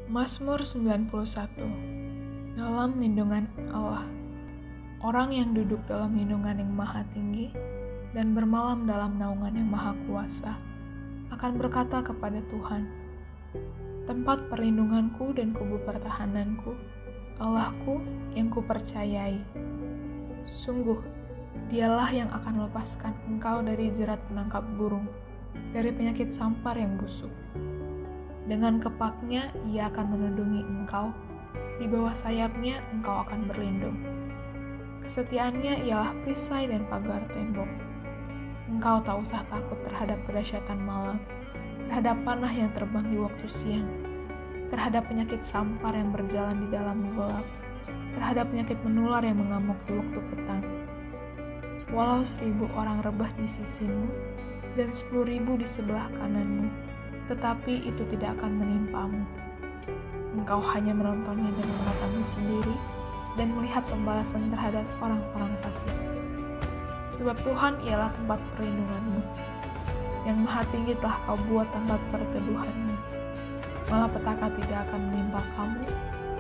Mazmur 91. Dalam lindungan Allah. Orang yang duduk dalam lindungan yang maha tinggi dan bermalam dalam naungan yang maha kuasa akan berkata kepada Tuhan, tempat perlindunganku dan kubu pertahananku, Allahku yang kupercayai. Sungguh, dialah yang akan melepaskan engkau dari jerat penangkap burung, dari penyakit sampar yang busuk. Dengan kepaknya ia akan menundungi engkau, di bawah sayapnya engkau akan berlindung. Kesetiaannya ialah perisai dan pagar tembok. Engkau tak usah takut terhadap kedahsyatan malam, terhadap panah yang terbang di waktu siang, terhadap penyakit sampar yang berjalan di dalam gelap, terhadap penyakit menular yang mengamuk di waktu petang. Walau 1.000 orang rebah di sisimu dan 10.000 di sebelah kananmu, tetapi itu tidak akan menimpamu. Engkau hanya menontonnya dengan matamu sendiri dan melihat pembalasan terhadap orang-orang fasik. Sebab Tuhan ialah tempat perlindunganmu. Yang maha tinggi telah kau buat tempat perteduhanmu. Malapetaka tidak akan menimpa kamu,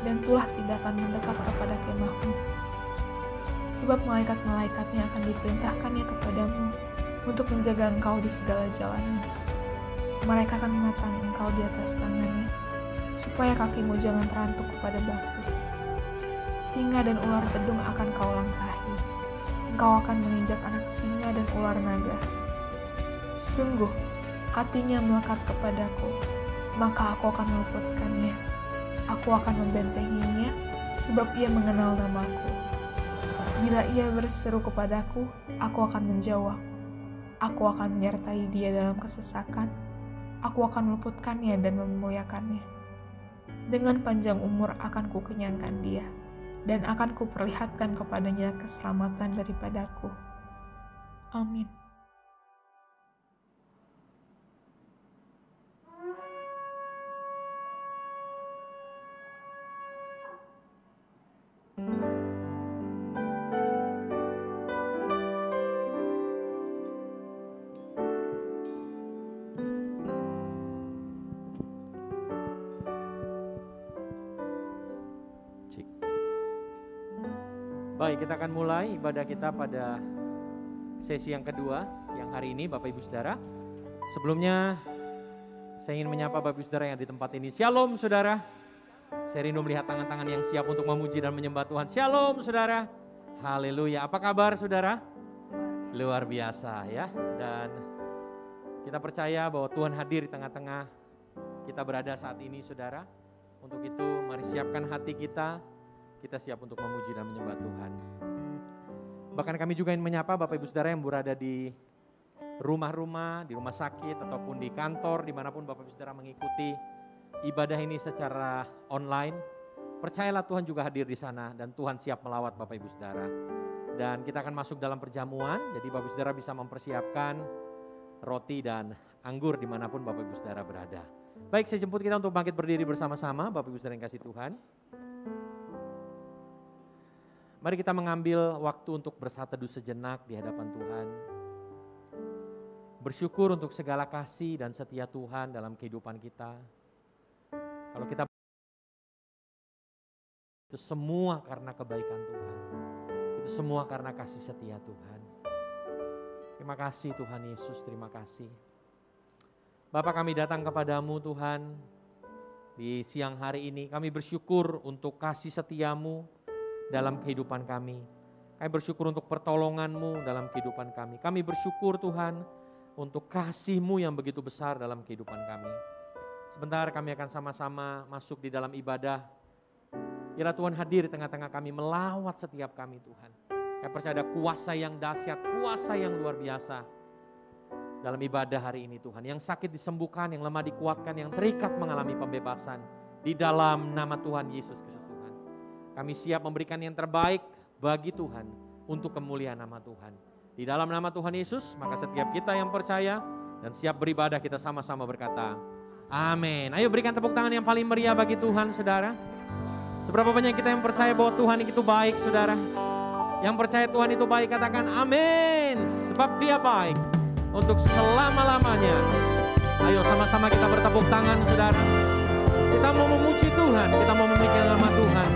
dan tulah tidak akan mendekat kepada kemahmu. Sebab malaikat-malaikatnya akan diperintahkannya kepadamu untuk menjaga engkau di segala jalanmu. Mereka akan menatang engkau di atas tangannya, supaya kakimu jangan terantuk kepada batu. Singa dan ular tedung akan kau langkahi. Engkau akan menginjak anak singa dan ular naga. Sungguh, hatinya melekat kepadaku, maka aku akan meluputkannya. Aku akan membentenginya, sebab ia mengenal namaku. Bila ia berseru kepadaku, aku akan menjawab. Aku akan menyertai dia dalam kesesakan. Aku akan meluputkannya dan memuliakannya. Dengan panjang umur akan kukenyangkan dia, dan akan kuperlihatkan kepadanya keselamatan daripadaku. Amin. Baik, kita akan mulai ibadah kita pada sesi yang kedua siang hari ini, Bapak Ibu Saudara. Sebelumnya saya ingin menyapa Bapak Ibu Saudara yang di tempat ini. Shalom Saudara. Saya rindu melihat tangan-tangan yang siap untuk memuji dan menyembah Tuhan. Shalom Saudara. Haleluya. Apa kabar Saudara? Luar biasa ya. Dan kita percaya bahwa Tuhan hadir di tengah-tengah kita berada saat ini Saudara. Untuk itu mari siapkan hati kita. Kita siap untuk memuji dan menyembah Tuhan. Bahkan kami juga ingin menyapa Bapak Ibu Saudara yang berada di rumah-rumah, di rumah sakit, ataupun di kantor, dimanapun Bapak Ibu Saudara mengikuti ibadah ini secara online. Percayalah Tuhan juga hadir di sana dan Tuhan siap melawat Bapak Ibu Saudara. Dan kita akan masuk dalam perjamuan, jadi Bapak Ibu Saudara bisa mempersiapkan roti dan anggur dimanapun Bapak Ibu Saudara berada. Baik, saya jemput kita untuk bangkit berdiri bersama-sama Bapak Ibu Saudara yang kasih Tuhan. Mari kita mengambil waktu untuk bersatu teduh sejenak di hadapan Tuhan. Bersyukur untuk segala kasih dan setia Tuhan dalam kehidupan kita. Kalau kita itu semua karena kebaikan Tuhan. Itu semua karena kasih setia Tuhan. Terima kasih Tuhan Yesus, terima kasih. Bapak, kami datang kepadamu Tuhan di siang hari ini. Kami bersyukur untuk kasih setiamu dalam kehidupan kami. Kami bersyukur untuk pertolongan-Mu dalam kehidupan kami. Kami bersyukur Tuhan untuk kasih-Mu yang begitu besar dalam kehidupan kami. Sebentar kami akan sama-sama masuk di dalam ibadah. Biarlah Tuhan hadir di tengah-tengah kami, melawat setiap kami Tuhan. Kami percaya ada kuasa yang dahsyat, kuasa yang luar biasa dalam ibadah hari ini Tuhan. Yang sakit disembuhkan, yang lemah dikuatkan, yang terikat mengalami pembebasan. Di dalam nama Tuhan Yesus Kristus. Kami siap memberikan yang terbaik bagi Tuhan untuk kemuliaan nama Tuhan. Di dalam nama Tuhan Yesus, maka setiap kita yang percaya dan siap beribadah kita sama-sama berkata, amin. Ayo berikan tepuk tangan yang paling meriah bagi Tuhan, Saudara. Seberapa banyak kita yang percaya bahwa Tuhan itu baik, Saudara. Yang percaya Tuhan itu baik, katakan amin. Sebab Dia baik untuk selama-lamanya. Ayo sama-sama kita bertepuk tangan, Saudara. Kita mau memuji Tuhan. Tuhan. Kita mau memiliki nama Tuhan.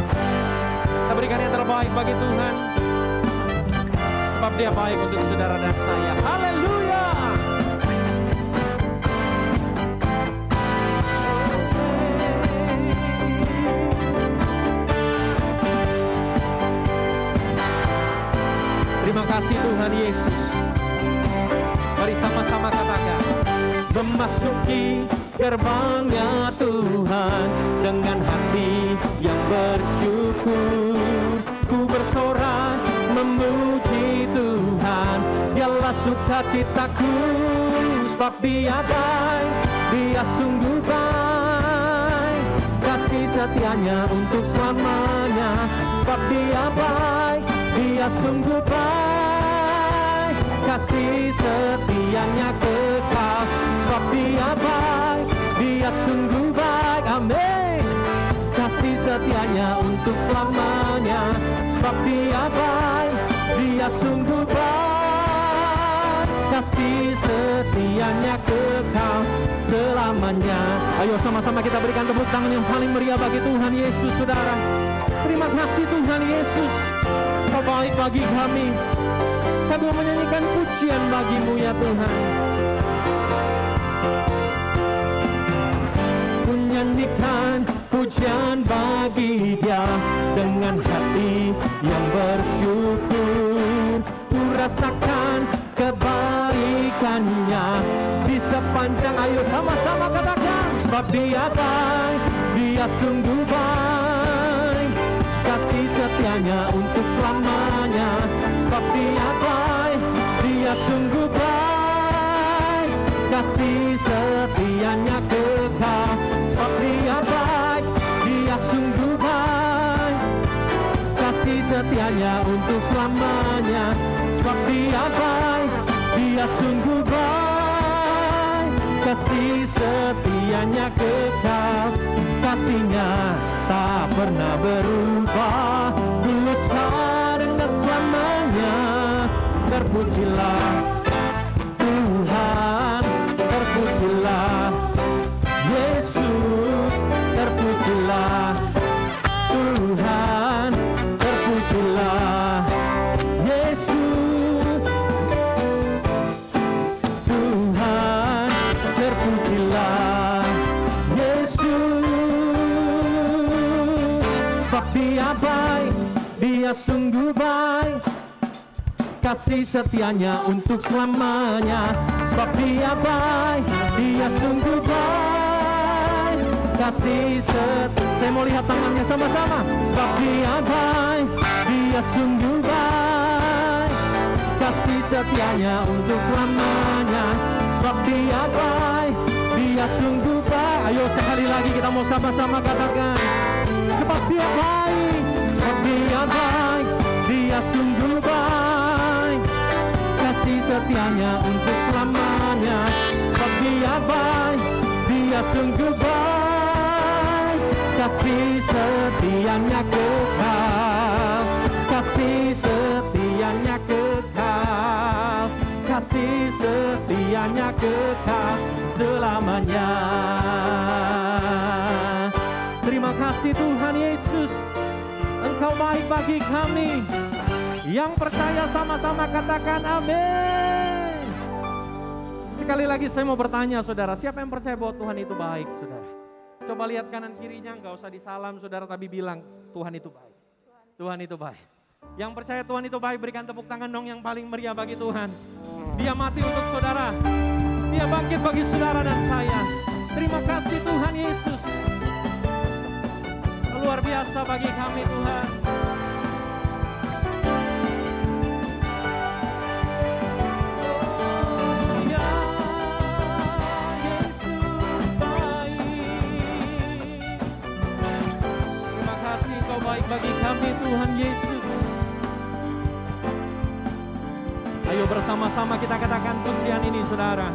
Kita berikan yang terbaik bagi Tuhan. Sebab Dia baik untuk saudara dan saya. Haleluya. Terima kasih Tuhan Yesus. Mari sama-sama katakan. Memasuki gerbangnya Tuhan dengan hati yang bersyukur, ku bersorak memuji Tuhan. Dialah sukacitaku, sebab Dia baik, Dia sungguh baik. Kasih setianya untuk selamanya, sebab Dia baik, Dia sungguh baik. Kasih setianya kekal, sebab Dia baik, Dia sungguh baik. Amin. Kasih setianya untuk selamanya, sebab Dia baik, Dia sungguh baik. Kasih setianya kekal selamanya. Ayo sama-sama kita berikan tepuk tangan yang paling meriah bagi Tuhan Yesus, saudara. Terima kasih Tuhan Yesus, Kau baik bagi kami. Kami mau menyanyikan pujian bagi-Mu ya Tuhan. Menyanyikan pujian bagi Dia dengan hati yang bersyukur. Ku rasakan kebaikannya di sepanjang, ayo sama-sama katakan, sebab Dia baik, Dia sungguh baik. Kasih setianya untuk selamanya, sebab Dia baik, Dia sungguh baik. Kasih setianya kekal, sebab Dia baik, Dia sungguh baik. Kasih setianya untuk selamanya, sebab Dia baik, Dia sungguh baik. Kasih setianya kekal, kasih-Nya tak pernah berubah, dulu sekarang dan selamanya. Terpujilah Tuhan, terpujilah Yesus, terpujilah Tuhan, terpujilah Yesus, Tuhan, terpujilah Yesus. Sebab Dia baik, Dia sungguh baik. Kasih setianya untuk selamanya, sebab Dia baik, Dia sungguh baik. Kasih saya mau lihat tangannya sama-sama. Sebab Dia baik, Dia sungguh baik. Kasih setianya untuk selamanya, sebab Dia baik, Dia sungguh baik. Ayo sekali lagi kita mau sama-sama katakan, sebab Dia baik, sebab Dia baik, Dia sungguh baik. Kasih setianya untuk selamanya, sebab Dia baik, Dia sungguh baik. Kasih setianya kekal, kasih setianya kekal, kasih setianya kekal selamanya. Terima kasih Tuhan Yesus, Engkau baik bagi kami. Yang percaya sama-sama katakan amin. Sekali lagi saya mau bertanya saudara, siapa yang percaya bahwa Tuhan itu baik saudara? Coba lihat kanan kirinya, enggak usah disalam saudara, tapi bilang Tuhan itu baik. Tuhan itu baik. Yang percaya Tuhan itu baik, berikan tepuk tangan dong yang paling meriah bagi Tuhan. Dia mati untuk saudara, Dia bangkit bagi saudara dan saya. Terima kasih Tuhan Yesus, luar biasa bagi kami Tuhan. Baik bagi kami Tuhan Yesus. Ayo bersama-sama kita katakan pujian ini saudara.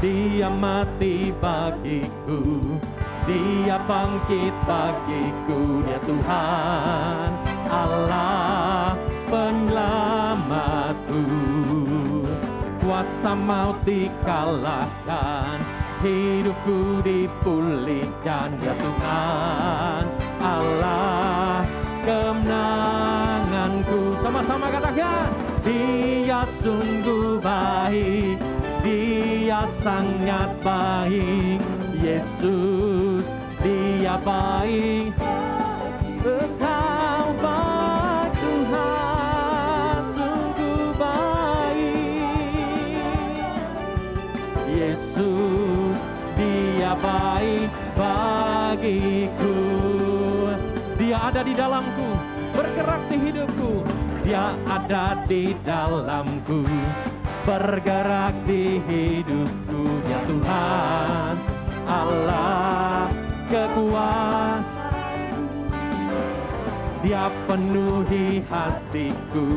Dia mati bagiku, Dia bangkit bagiku, Dia Tuhan Allah penyelamatku. Kuasa maut dikalahkan, hidupku dipulihkan, Dia Tuhan Allah kemenanganku. Sama-sama katakan, Dia sungguh baik, Dia sangat baik. Yesus, Dia baik. Engkau baik Tuhan, sungguh baik. Yesus, Dia baik bagiku. Dia ada di dalamku, bergerak di hidupku. Dia ada di dalamku, bergerak di hidupku. Ya Tuhan, Allah kekuatan, Dia penuhi hatiku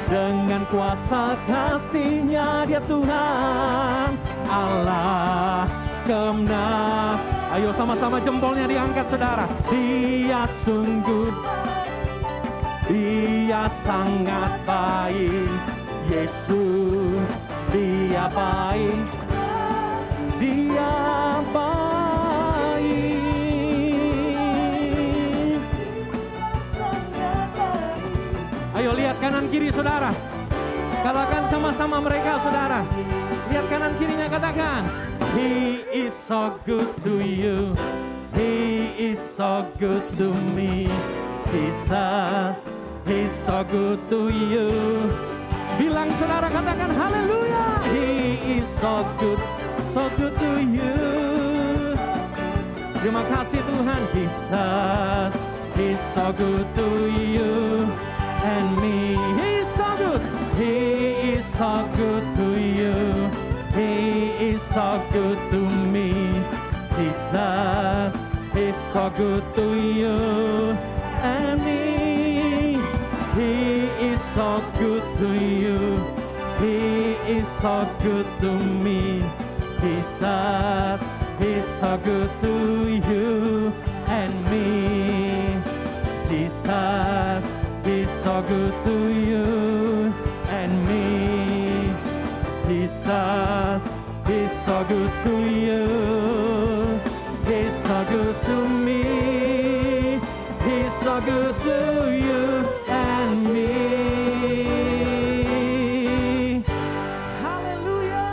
dengan kuasa kasih-Nya. Dia Tuhan, Allah kemenangan. Ayo sama-sama jempolnya diangkat saudara. Dia sungguh, Dia sangat baik. Yesus, Dia baik, Dia baik. Ayo lihat kanan kiri saudara. Katakan sama-sama mereka saudara. Lihat kanan kirinya, katakan, He is so good to you, He is so good to me. Jesus, He's so good to you. Bilang saudara, katakan haleluya. He is so good to you. Terima kasih Tuhan. Jesus, He's so good to you and me. He's so good, He is so good to you, He is so good to me. Jesus, He's so good to you and me. He is so good to you, He is so good to me. Jesus, He's so good to you and me. Jesus, He's so good to you and me. Jesus, He's so good to you. He's so good to me. He's so good to you and me. Haleluya.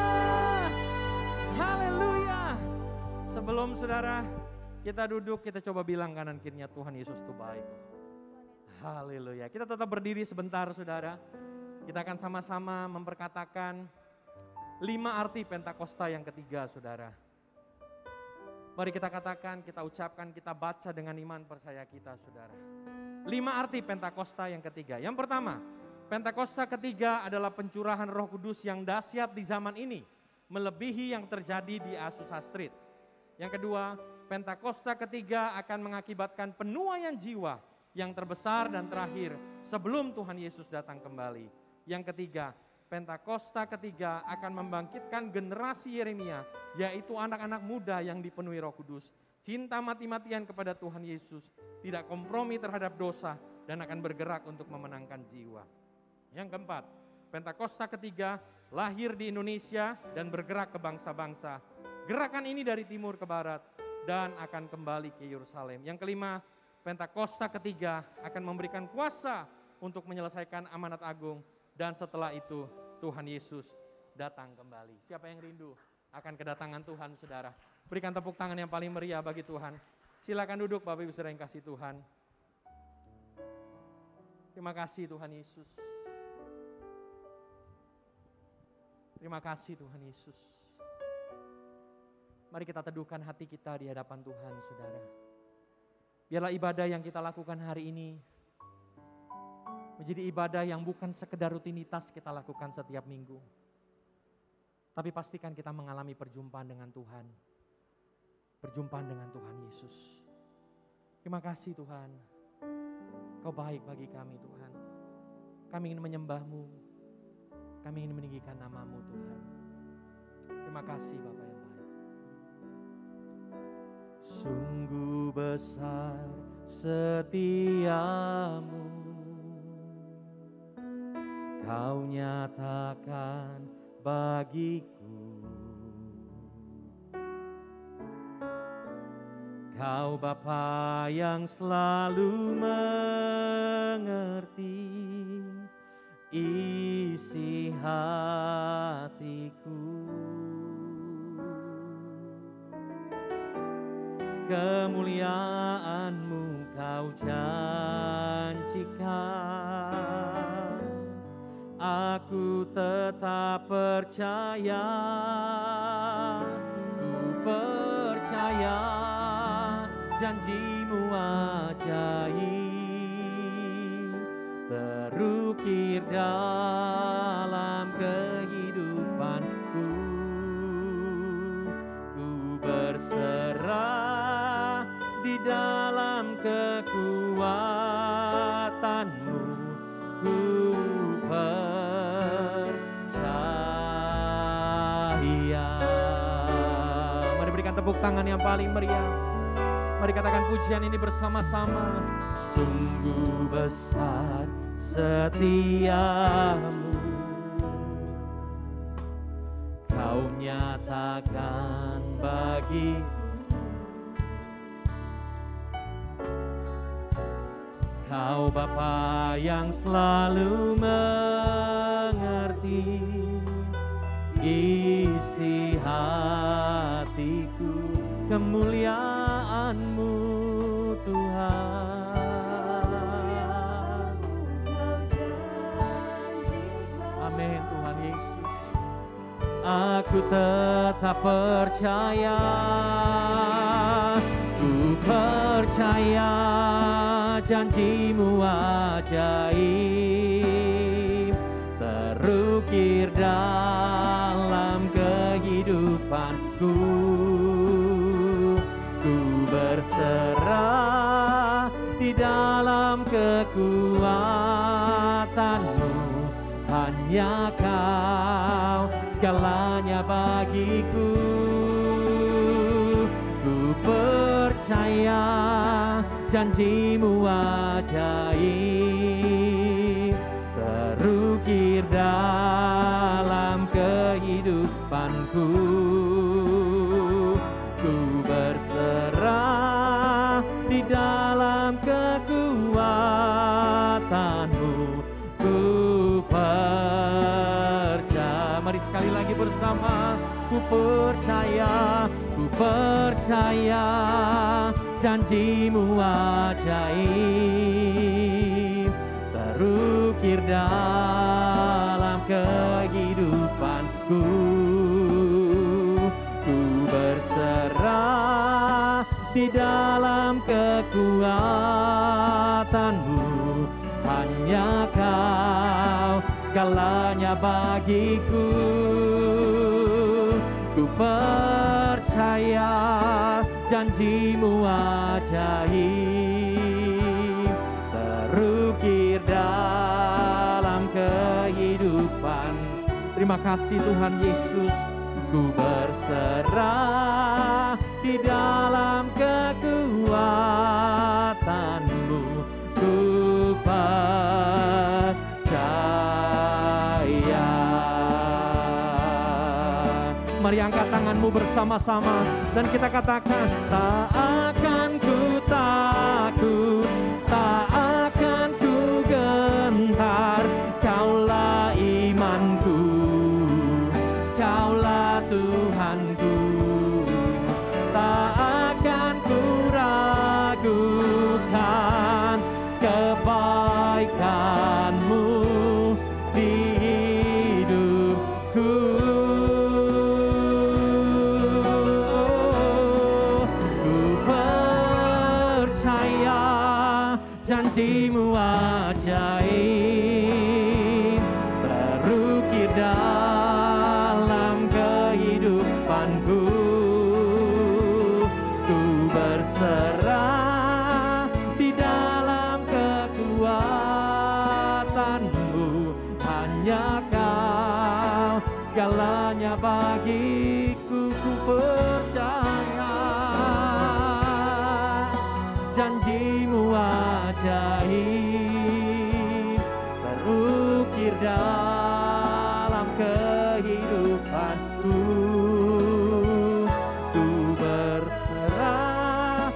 Haleluya. Sebelum saudara kita duduk, kita coba bilang kanan kirinya, Tuhan Yesus itu baik. Haleluya. Kita tetap berdiri sebentar saudara. Kita akan sama-sama memperkatakan 5 arti Pentakosta yang ketiga saudara. Mari kita katakan, kita ucapkan, kita baca dengan iman percaya kita saudara. 5 arti Pentakosta yang ketiga. Yang pertama, Pentakosta ketiga adalah pencurahan Roh Kudus yang dahsyat di zaman ini, melebihi yang terjadi di Azusa Street. Yang kedua, Pentakosta ketiga akan mengakibatkan penuaian jiwa yang terbesar dan terakhir sebelum Tuhan Yesus datang kembali. Yang ketiga, Pentakosta ketiga akan membangkitkan generasi Yeremia, yaitu anak-anak muda yang dipenuhi Roh Kudus, cinta mati-matian kepada Tuhan Yesus, tidak kompromi terhadap dosa, dan akan bergerak untuk memenangkan jiwa. Yang keempat, Pentakosta ketiga lahir di Indonesia dan bergerak ke bangsa-bangsa. Gerakan ini dari timur ke barat dan akan kembali ke Yerusalem. Yang kelima, Pentakosta ketiga akan memberikan kuasa untuk menyelesaikan amanat agung, dan setelah itu Tuhan Yesus datang kembali. Siapa yang rindu akan kedatangan Tuhan saudara? Berikan tepuk tangan yang paling meriah bagi Tuhan. Silakan duduk Bapak Ibu Saudara yang kasih Tuhan. Terima kasih Tuhan Yesus. Terima kasih Tuhan Yesus. Mari kita teduhkan hati kita di hadapan Tuhan saudara. Biarlah ibadah yang kita lakukan hari ini menjadi ibadah yang bukan sekedar rutinitas kita lakukan setiap minggu. Tapi pastikan kita mengalami perjumpaan dengan Tuhan. Perjumpaan dengan Tuhan Yesus. Terima kasih Tuhan. Kau baik bagi kami Tuhan. Kami ingin menyembah-Mu. Kami ingin meninggikan nama-Mu Tuhan. Terima kasih Bapa yang baik. Sungguh besar setiamu, Kau nyatakan bagiku. Kau Bapa yang selalu mengerti isi hatiku. Kemuliaan-Mu Kau janjikan, aku tetap percaya, ku percaya janji-Mu ajaib, terukir dalam kehidupanku. Ku berserah di dalam kekuatan-Mu, ku percaya. Mari berikan tepuk tangan yang paling meriah. Mari katakan pujian ini bersama-sama. Sungguh besar setia-Mu, Kau nyatakan bagi Kau Bapa yang selalu mengerti isi hatiku. Kemuliaan-Mu Tuhan. Amin Tuhan Yesus. Aku tetap percaya, ku percaya janji-Mu ajaib, terukir dalam kehidupanku. Ku berserah di dalam kekuatan-Mu, hanya Kau segalanya bagiku. Ku percaya janji-Mu ajaib, terukir dalam kehidupanku. Ku berserah di dalam kekuatan-Mu, ku percaya. Mari sekali lagi bersama. Ku percaya janji-Mu ajaib, terukir dalam kehidupanku. Ku berserah di dalam kekuatan-Mu, hanya Kau segalanya bagiku. Ku percaya janji-Mu ajaib, terukir dalam kehidupan. Terima kasih Tuhan Yesus. Ku berserah di dalam kekuatan-Mu, ku percaya. Mari angkat tanganmu bersama-sama dan kita katakan, tak akan ku takut, tak akan ku gentar. Kaulah imanku, Kaulah Tuhanku. Tak akan ku ragukan kebaikan-Mu di hidupku. Ku percaya janji-Mu ajaib, terukir dalam kehidupanku. Ku berserah di dalam kekuatan-Mu, hanya Kau segalanya bagiku. Ku percaya janji-Mu ajaib, terukir dalam kehidupanku. Ku berserah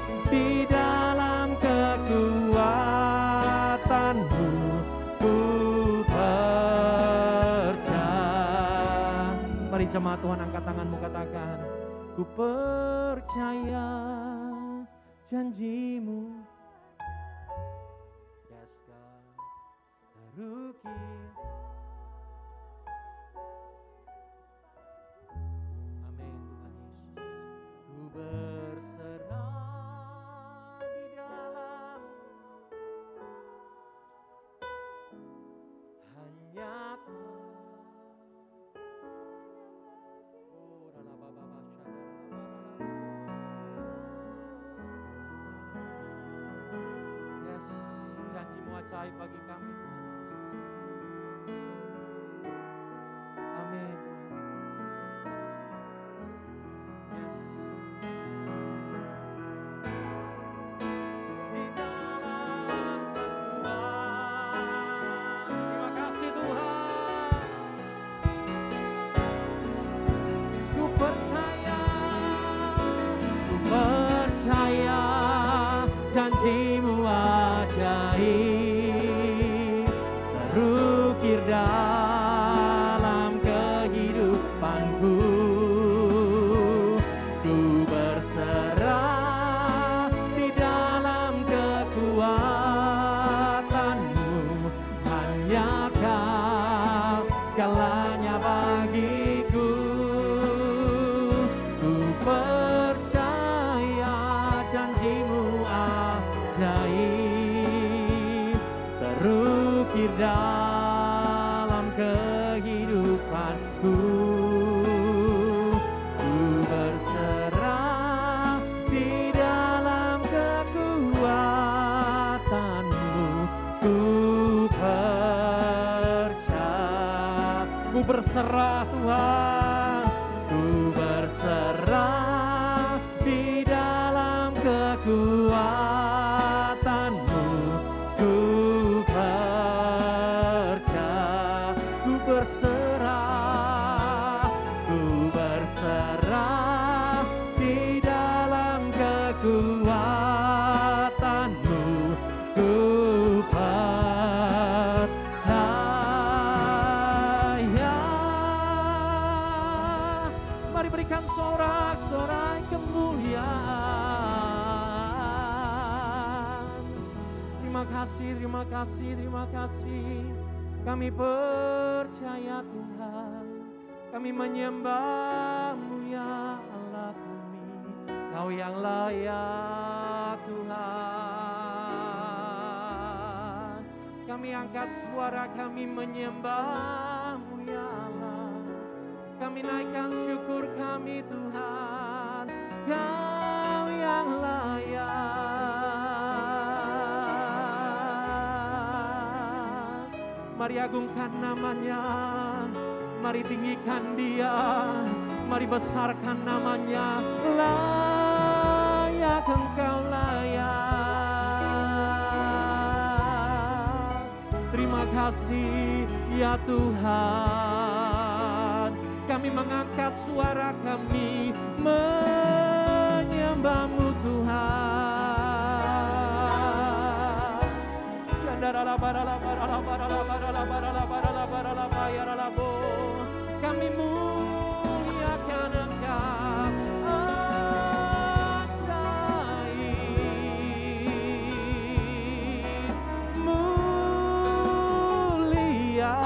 jemaat Tuhan angkat tanganmu, katakan, ku percaya janjimu. Yes God, terukir. Amin Tuhan Yesus. Ku berserah di dalam hanya ajaib bagi kami Tuhan Yesus. Amin Tuhan. Yes. Di dalam kekuatan. Terima kasih Tuhan. Ku percaya janjimu ajaib, terukir dalam kehidupanku. Ku berserah di dalam kekuatanmu, hanya Kau segalanya bagiku. Ku percaya janjimu ajaib, terukir dalam kehidupanku. Ku berserah di dalam kekuatanmu. Ku percaya, ku berserah Tuhan, ku berserah di dalam kekuatanmu. Ku percaya, ku berserah di dalam kekuatanmu. Ku percaya. Mari berikan sorak-sorai kemuliaan. Terima kasih, terima kasih, terima kasih. Kami percaya Tuhan, kami menyembah-Mu ya Allah kami. Kau yang layak Tuhan. Kami angkat suara, kami menyembah-Mu ya Allah. Kami naikkan syukur kami Tuhan, Kau yang layak. Mari agungkan namanya, mari tinggikan Dia, mari besarkan namanya. Layak Engkau layak. Terima kasih ya Tuhan. Kami mengangkat suara kami menyembah-Mu Tuhan. Kami muliakan Engkau ajaib, mulia.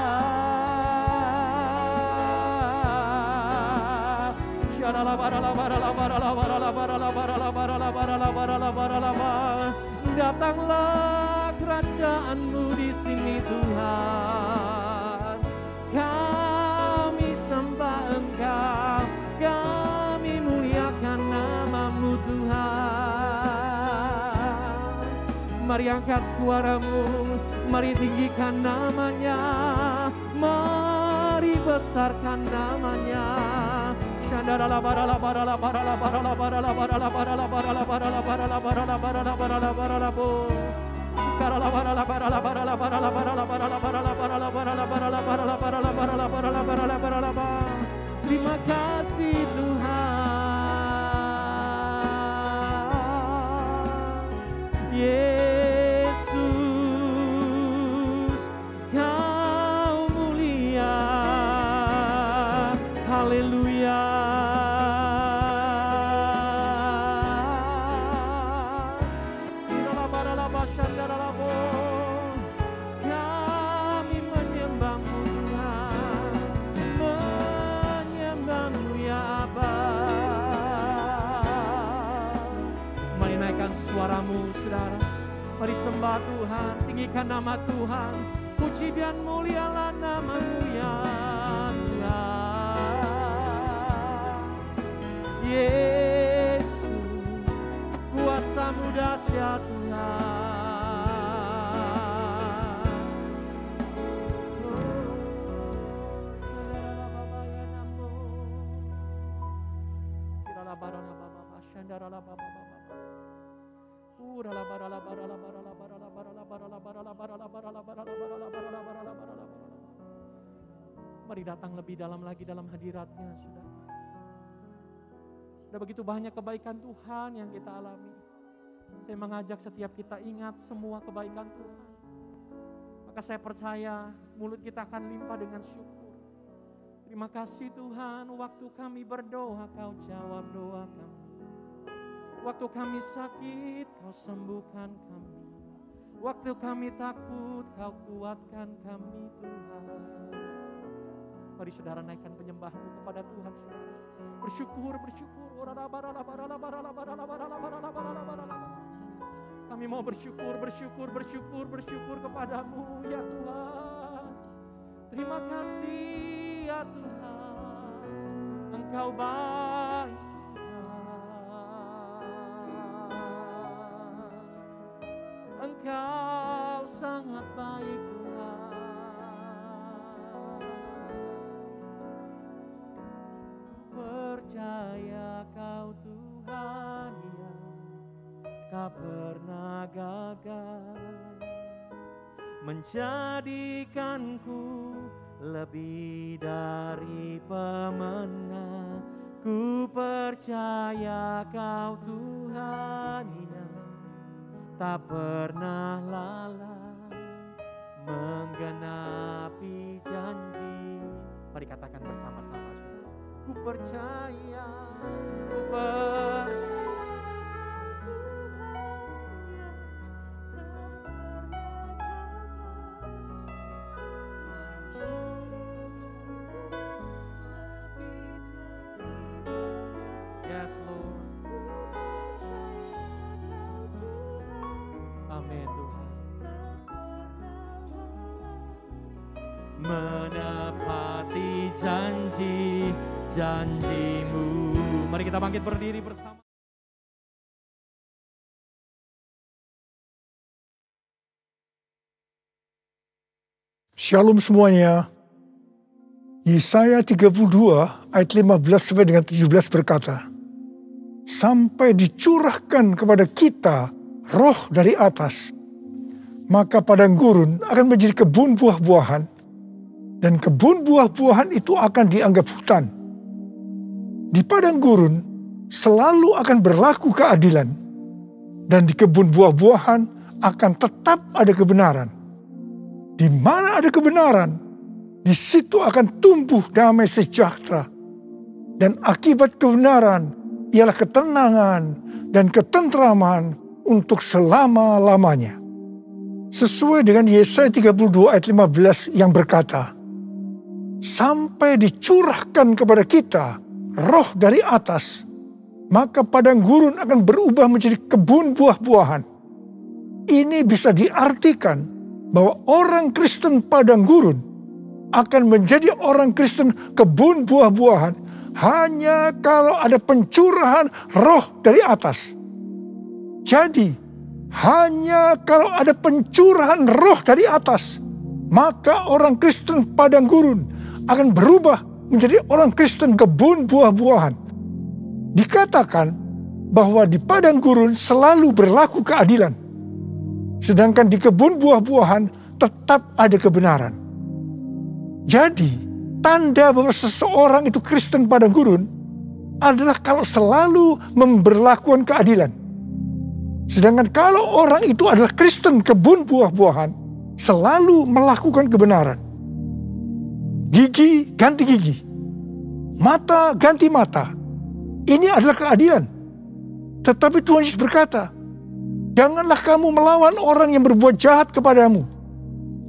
Datanglah kerajaan-Mu di sini Tuhan. Kami sembah Engkau, kami muliakan nama-Mu Tuhan. Mari angkat suaramu, mari tinggikan namanya, mari besarkan namanya. Terima kasih Tuhan Yesus, Kau mulia. Haleluya. padamu saudara. Mari sembah Tuhan, tinggikan nama Tuhan. Puji dan mulialah nama-Mu ya Tuhan. Yesus, kuasa-Mu dahsyat Tuhan. Mari datang lebih dalam lagi dalam hadirat-Nya, saudara. Ada begitu banyak kebaikan Tuhan yang kita alami. Saya mengajak setiap kita ingat semua kebaikan Tuhan. Maka saya percaya mulut kita akan limpah dengan syukur. Terima kasih Tuhan, waktu kami berdoa Kau jawab doa kami. Waktu kami sakit Kau sembuhkan kami. Waktu kami takut Kau kuatkan kami Tuhan. Mari saudara naikkan penyembahmu kepada Tuhan saudara. Bersyukur. Kami mau bersyukur kepadamu ya Tuhan. Terima kasih ya Tuhan. Engkau baik Tuhan. Engkau sangat baik Tuhan. Percaya Kau Tuhan yang tak pernah gagal, menjadikanku lebih dari pemenang. Ku percaya Kau Tuhan yang tak pernah lalai, menggenapi janji. Mari katakan bersama-sama. Ku percaya, Yes Lord. Amin Tuhan. Menepati janji-Mu. Mari kita bangkit berdiri bersama. Shalom semuanya. Yesaya 32 ayat 15 sampai dengan 17 berkata, sampai dicurahkan kepada kita roh dari atas, maka padang gurun akan menjadi kebun buah-buahan, dan kebun buah-buahan itu akan dianggap hutan. Di padang gurun selalu akan berlaku keadilan, dan di kebun buah-buahan akan tetap ada kebenaran. Di mana ada kebenaran, di situ akan tumbuh damai sejahtera. Dan akibat kebenaran ialah ketenangan dan ketentraman untuk selama-lamanya. Sesuai dengan Yesaya 32 ayat 15 yang berkata, sampai dicurahkan kepada kita roh dari atas, maka padang gurun akan berubah menjadi kebun buah-buahan. Ini bisa diartikan bahwa orang Kristen padang gurun akan menjadi orang Kristen kebun buah-buahan hanya kalau ada pencurahan roh dari atas. Jadi, hanya kalau ada pencurahan roh dari atas, maka orang Kristen padang gurun akan berubah menjadi orang Kristen kebun buah-buahan. Dikatakan bahwa di padang gurun selalu berlaku keadilan, sedangkan di kebun buah-buahan tetap ada kebenaran. Jadi, tanda bahwa seseorang itu Kristen padang gurun adalah kalau selalu memberlakukan keadilan. Sedangkan kalau orang itu adalah Kristen kebun buah-buahan, selalu melakukan kebenaran. Gigi ganti gigi, mata ganti mata. Ini adalah keadilan. Tetapi Tuhan Yesus berkata, janganlah kamu melawan orang yang berbuat jahat kepadamu,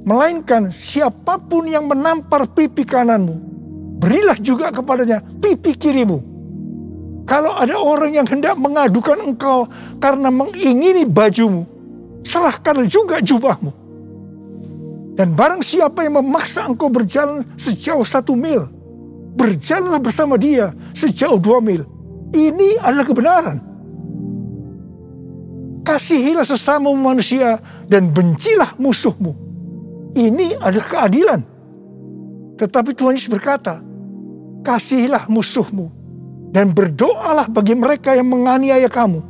melainkan siapapun yang menampar pipi kananmu, berilah juga kepadanya pipi kirimu. Kalau ada orang yang hendak mengadukan engkau karena mengingini bajumu, serahkanlah juga jubahmu. Dan barang siapa yang memaksa engkau berjalan sejauh 1 mil, berjalanlah bersama dia sejauh 2 mil. Ini adalah kebenaran. Kasihilah sesama manusia dan bencilah musuhmu. Ini adalah keadilan. Tetapi Tuhan Yesus berkata, kasihilah musuhmu dan berdoalah bagi mereka yang menganiaya kamu.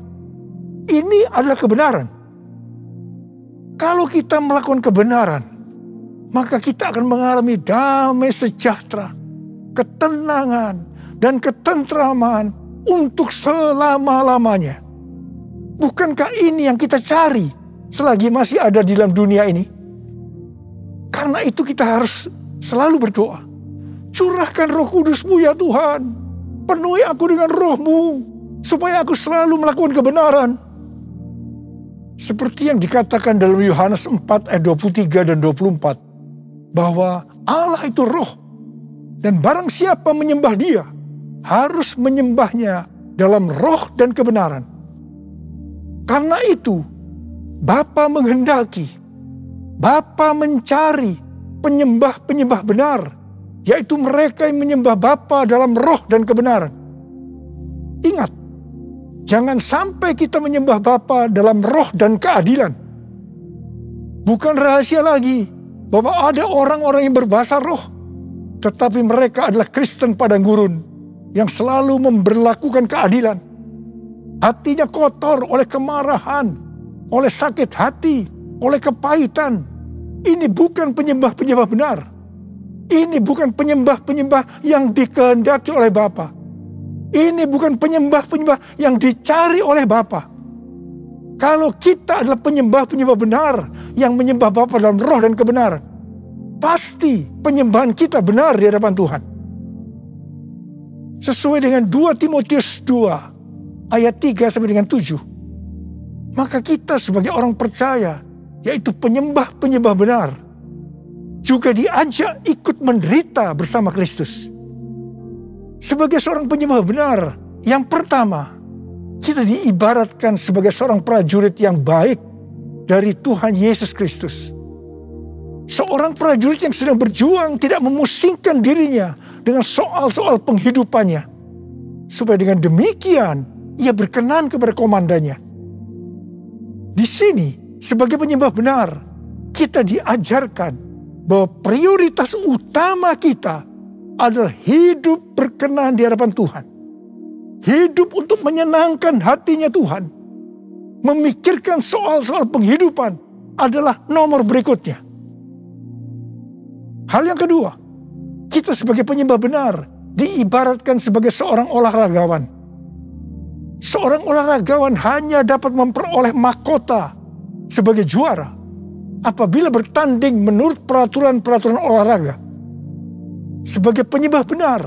Ini adalah kebenaran. Kalau kita melakukan kebenaran, maka kita akan mengalami damai sejahtera, ketenangan, dan ketentraman untuk selama-lamanya. Bukankah ini yang kita cari selagi masih ada di dalam dunia ini? Karena itu kita harus selalu berdoa. Curahkan Roh Kudus-Mu ya Tuhan. Penuhi aku dengan Roh-Mu, supaya aku selalu melakukan kebenaran. Seperti yang dikatakan dalam Yohanes 4 ayat 23 dan 24. Bahwa Allah itu Roh. Dan barang siapa menyembah Dia, harus menyembahnya dalam roh dan kebenaran. Karena itu, Bapa menghendaki, Bapa mencari penyembah-penyembah benar, yaitu mereka yang menyembah Bapa dalam roh dan kebenaran. Ingat, jangan sampai kita menyembah Bapa dalam roh dan keadilan. Bukan rahasia lagi bahwa ada orang-orang yang berbahasa roh, tetapi mereka adalah Kristen padang gurun yang selalu memberlakukan keadilan. Hatinya kotor oleh kemarahan, oleh sakit hati, oleh kepahitan. Ini bukan penyembah-penyembah benar. Ini bukan penyembah-penyembah yang dikehendaki oleh Bapa. Ini bukan penyembah-penyembah yang dicari oleh Bapa. Kalau kita adalah penyembah-penyembah benar yang menyembah Bapa dalam roh dan kebenaran, pasti penyembahan kita benar di hadapan Tuhan. Sesuai dengan 2 Timotius 2 ayat 3 sampai dengan 7. Maka kita sebagai orang percaya, yaitu penyembah-penyembah benar, juga diajak ikut menderita bersama Kristus. Sebagai seorang penyembah benar, yang pertama, kita diibaratkan sebagai seorang prajurit yang baik dari Tuhan Yesus Kristus. Seorang prajurit yang sedang berjuang tidak memusingkan dirinya dengan soal-soal penghidupannya. Supaya dengan demikian, ia berkenan kepada komandannya. Di sini, sebagai penyembah benar, kita diajarkan bahwa prioritas utama kita adalah hidup berkenan di hadapan Tuhan. Hidup untuk menyenangkan hatinya Tuhan. Memikirkan soal-soal penghidupan adalah nomor berikutnya. Hal yang kedua, kita sebagai penyembah benar diibaratkan sebagai seorang olahragawan. Seorang olahragawan hanya dapat memperoleh mahkota sebagai juara apabila bertanding menurut peraturan-peraturan olahraga. Sebagai penyembah benar,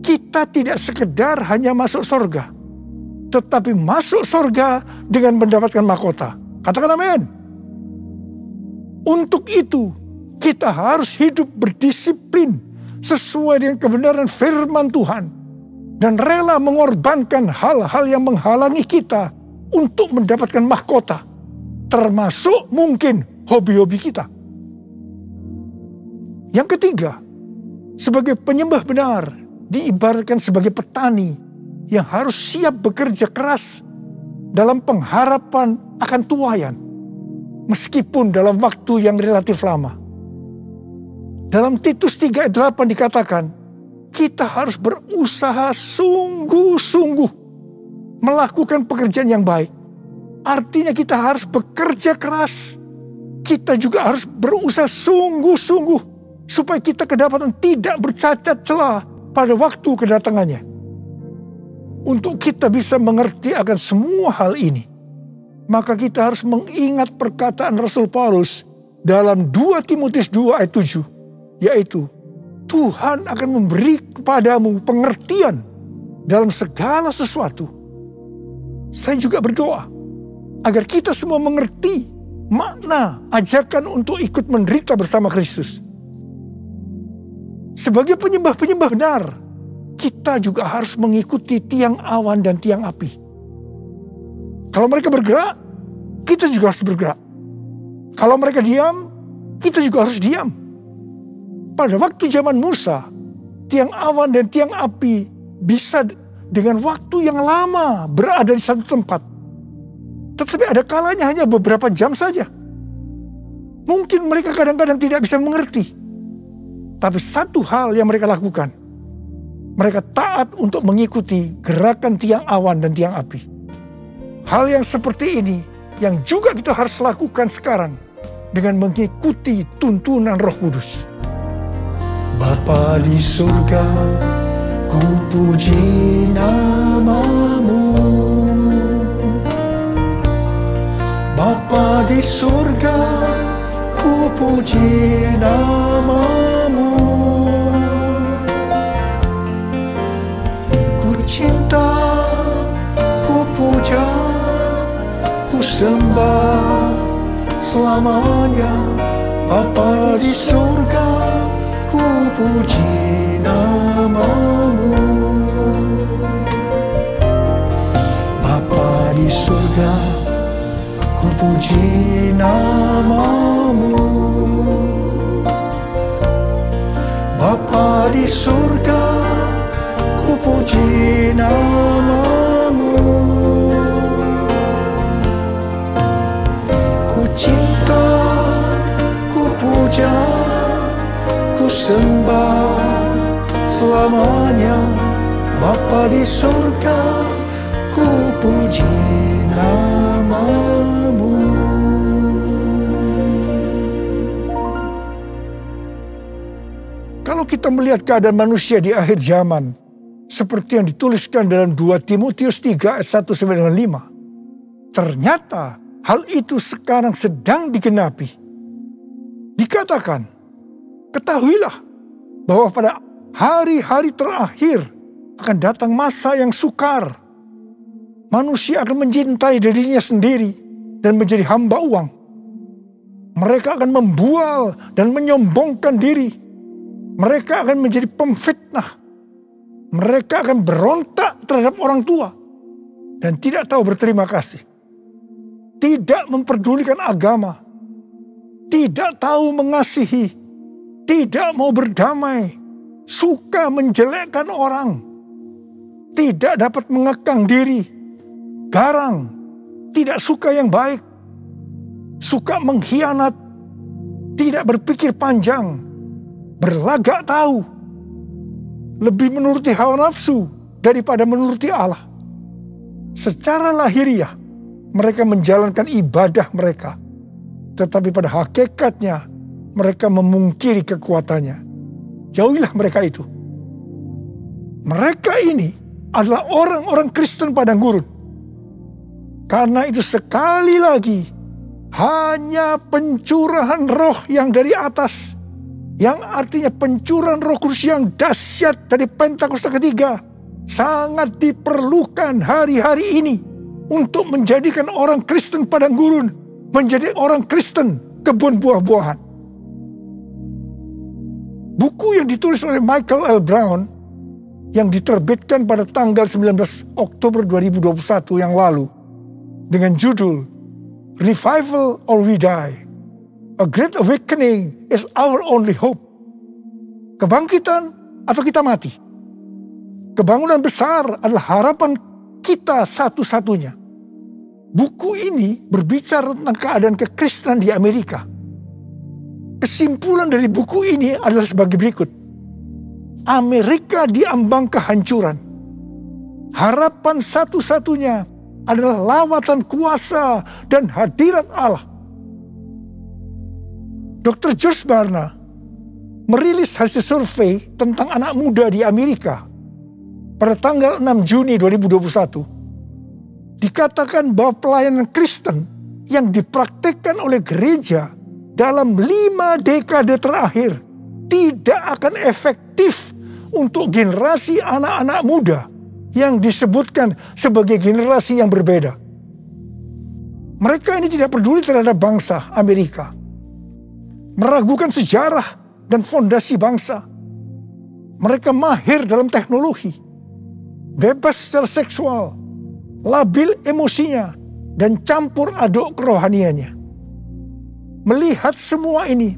kita tidak sekedar hanya masuk surga, tetapi masuk surga dengan mendapatkan mahkota. Katakan amin. Untuk itu, kita harus hidup berdisiplin sesuai dengan kebenaran firman Tuhan dan rela mengorbankan hal-hal yang menghalangi kita untuk mendapatkan mahkota, termasuk mungkin hobi-hobi kita. Yang ketiga, sebagai penyembah benar diibaratkan sebagai petani yang harus siap bekerja keras dalam pengharapan akan tuaian, meskipun dalam waktu yang relatif lama. Dalam Titus 3 ayat 8 dikatakan, kita harus berusaha sungguh-sungguh melakukan pekerjaan yang baik. Artinya kita harus bekerja keras. Kita juga harus berusaha sungguh-sungguh supaya kita kedapatan tidak bercacat celah pada waktu kedatangannya. Untuk kita bisa mengerti akan semua hal ini, maka kita harus mengingat perkataan Rasul Paulus dalam 2 Timotius 2 ayat 7, yaitu Tuhan akan memberi kepadamu pengertian dalam segala sesuatu. Saya juga berdoa agar kita semua mengerti makna ajakan untuk ikut menderita bersama Kristus. Sebagai penyembah-penyembah benar, kita juga harus mengikuti tiang awan dan tiang api. Kalau mereka bergerak, kita juga harus bergerak. Kalau mereka diam, kita juga harus diam. Pada waktu zaman Musa, tiang awan dan tiang api bisa dengan waktu yang lama berada di satu tempat. Tetapi ada kalanya hanya beberapa jam saja. Mungkin mereka kadang-kadang tidak bisa mengerti. Tapi satu hal yang mereka lakukan, mereka taat untuk mengikuti gerakan tiang awan dan tiang api. Hal yang seperti ini yang juga kita harus lakukan sekarang dengan mengikuti tuntunan Roh Kudus. Bapa di surga, ku puji nama-Mu. Bapa di surga, ku puji nama-Mu. Ku cinta, ku puja, ku sembah selamanya. Bapa di surga, ku puji nama-Mu. Bapa di surga, ku puji nama-Mu. Bapa di surga, ku puji nama-Mu. Ku cinta, ku puja, ku sembah selamanya. Bapa di surga, ku puji nama-Mu. Kalau kita melihat keadaan manusia di akhir zaman, seperti yang dituliskan dalam 2 Timotius 3 ayat 1 sampai dengan 5, ternyata hal itu sekarang sedang digenapi. Dikatakan, ketahuilah bahwa pada hari-hari terakhir akan datang masa yang sukar. Manusia akan mencintai dirinya sendiri dan menjadi hamba uang. Mereka akan membual dan menyombongkan diri. Mereka akan menjadi pemfitnah. Mereka akan berontak terhadap orang tua dan tidak tahu berterima kasih. Tidak memperdulikan agama. Tidak tahu mengasihi. Tidak mau berdamai. Suka menjelekkan orang. Tidak dapat mengekang diri. Garang. Tidak suka yang baik. Suka mengkhianat. Tidak berpikir panjang. Berlagak tahu. Lebih menuruti hawa nafsu daripada menuruti Allah. Secara lahiriah, mereka menjalankan ibadah mereka. Tetapi pada hakikatnya, mereka memungkiri kekuatannya. Jauhilah mereka itu. Mereka ini adalah orang-orang Kristen padang gurun. Karena itu sekali lagi, hanya pencurahan roh yang dari atas, yang artinya pencurahan Roh Kudus yang dahsyat dari Pentakosta ketiga, sangat diperlukan hari-hari ini untuk menjadikan orang Kristen padang gurun menjadi orang Kristen kebun buah-buahan. Buku yang ditulis oleh Michael L. Brown yang diterbitkan pada tanggal 19 Oktober 2021 yang lalu dengan judul Revival or We Die. A Great Awakening is our only hope. Kebangkitan atau kita mati. Kebangunan besar adalah harapan kita satu-satunya. Buku ini berbicara tentang keadaan kekristenan di Amerika. Kesimpulan dari buku ini adalah sebagai berikut. Amerika diambang kehancuran. Harapan satu-satunya adalah lawatan kuasa dan hadirat Allah. Dr. George Barna merilis hasil survei tentang anak muda di Amerika pada tanggal 6 Juni 2021. Dikatakan bahwa pelayanan Kristen yang dipraktikkan oleh gereja dalam 5 dekade terakhir tidak akan efektif untuk generasi anak-anak muda yang disebutkan sebagai generasi yang berbeda. Mereka ini tidak peduli terhadap bangsa Amerika. Meragukan sejarah dan fondasi bangsa. Mereka mahir dalam teknologi, bebas secara seksual, labil emosinya, dan campur aduk kerohaniannya. Melihat semua ini,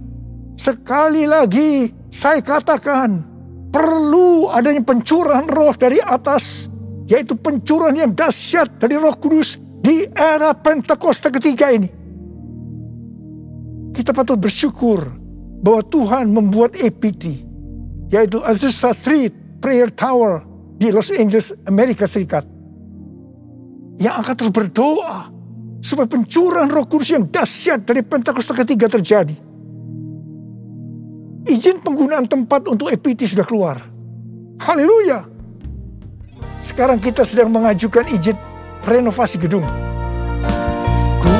sekali lagi saya katakan, perlu adanya pencurahan roh dari atas, yaitu pencurahan yang dahsyat dari Roh Kudus di era Pentakosta ketiga ini. Kita patut bersyukur bahwa Tuhan membuat APT, yaitu Azusa Street Prayer Tower di Los Angeles, Amerika Serikat, yang akan terus berdoa supaya pencurahan Roh Kudus yang dahsyat dari Pentakosta ketiga terjadi. Izin penggunaan tempat untuk APT sudah keluar. Haleluya. Sekarang kita sedang mengajukan izin renovasi gedung. Ku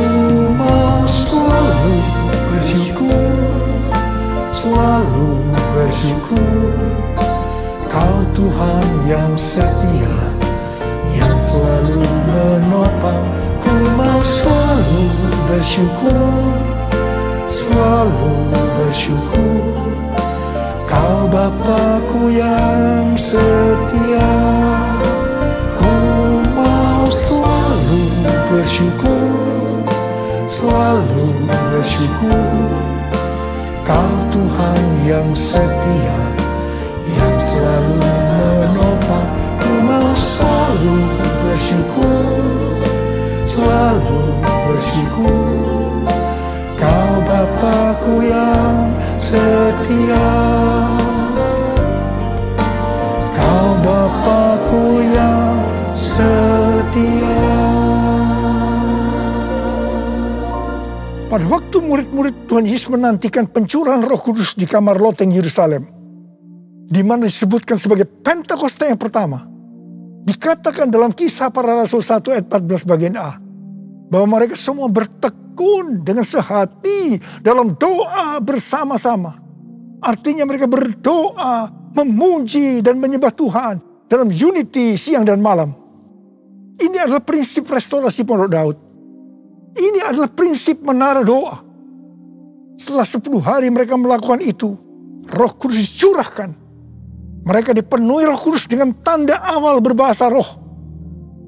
mau selalu bersyukur, selalu bersyukur. Kau Tuhan yang setia, yang selalu menopang. Ku mau selalu bersyukur, selalu bersyukur. Kau Bapa-Ku yang setia. Ku mau selalu bersyukur, selalu bersyukur. Kau Tuhan yang setia, yang selalu menopang. Ku mau selalu bersyukur, selalu bersyukur. Kau Bapa-Ku yang setia. Kau Bapa-Ku yang setia. Pada waktu murid-murid Tuhan Yesus menantikan pencurahan Roh Kudus di kamar loteng Yerusalem, di mana disebutkan sebagai Pentakosta yang pertama, dikatakan dalam Kisah Para Rasul 1 ayat 14 bagian A, bahwa mereka semua bertekun dengan sehati dalam doa bersama-sama. Artinya mereka berdoa, memuji dan menyembah Tuhan dalam unity siang dan malam. Ini adalah prinsip restorasi Pondok Daud. Ini adalah prinsip menara doa. Setelah 10 hari mereka melakukan itu, Roh Kudus dicurahkan. Mereka dipenuhi Roh Kudus dengan tanda awal berbahasa roh.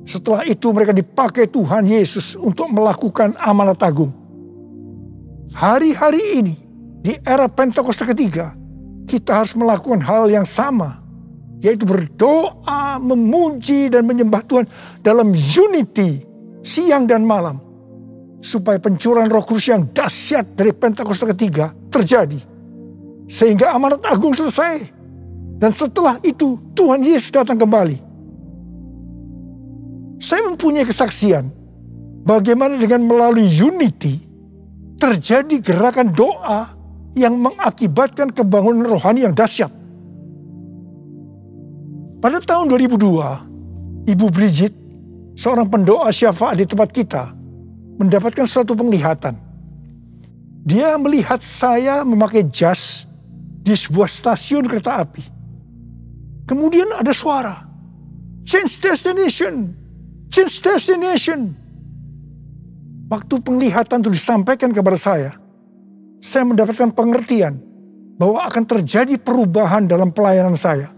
Setelah itu mereka dipakai Tuhan Yesus untuk melakukan amanat agung. Hari-hari ini, di era Pentakosta ketiga, kita harus melakukan hal yang sama, yaitu berdoa, memuji dan menyembah Tuhan dalam unity siang dan malam, supaya pencurahan Roh Kudus yang dahsyat dari Pentakosta ketiga terjadi, sehingga amanat agung selesai, dan setelah itu Tuhan Yesus datang kembali. Saya mempunyai kesaksian bagaimana dengan melalui unity terjadi gerakan doa yang mengakibatkan kebangunan rohani yang dahsyat. Pada tahun 2002, Ibu Bridget, seorang pendoa syafaat di tempat kita, mendapatkan suatu penglihatan. Dia melihat saya memakai jas di sebuah stasiun kereta api. Kemudian ada suara, "Change destination, change destination." Waktu penglihatan itu disampaikan kepada saya mendapatkan pengertian bahwa akan terjadi perubahan dalam pelayanan saya.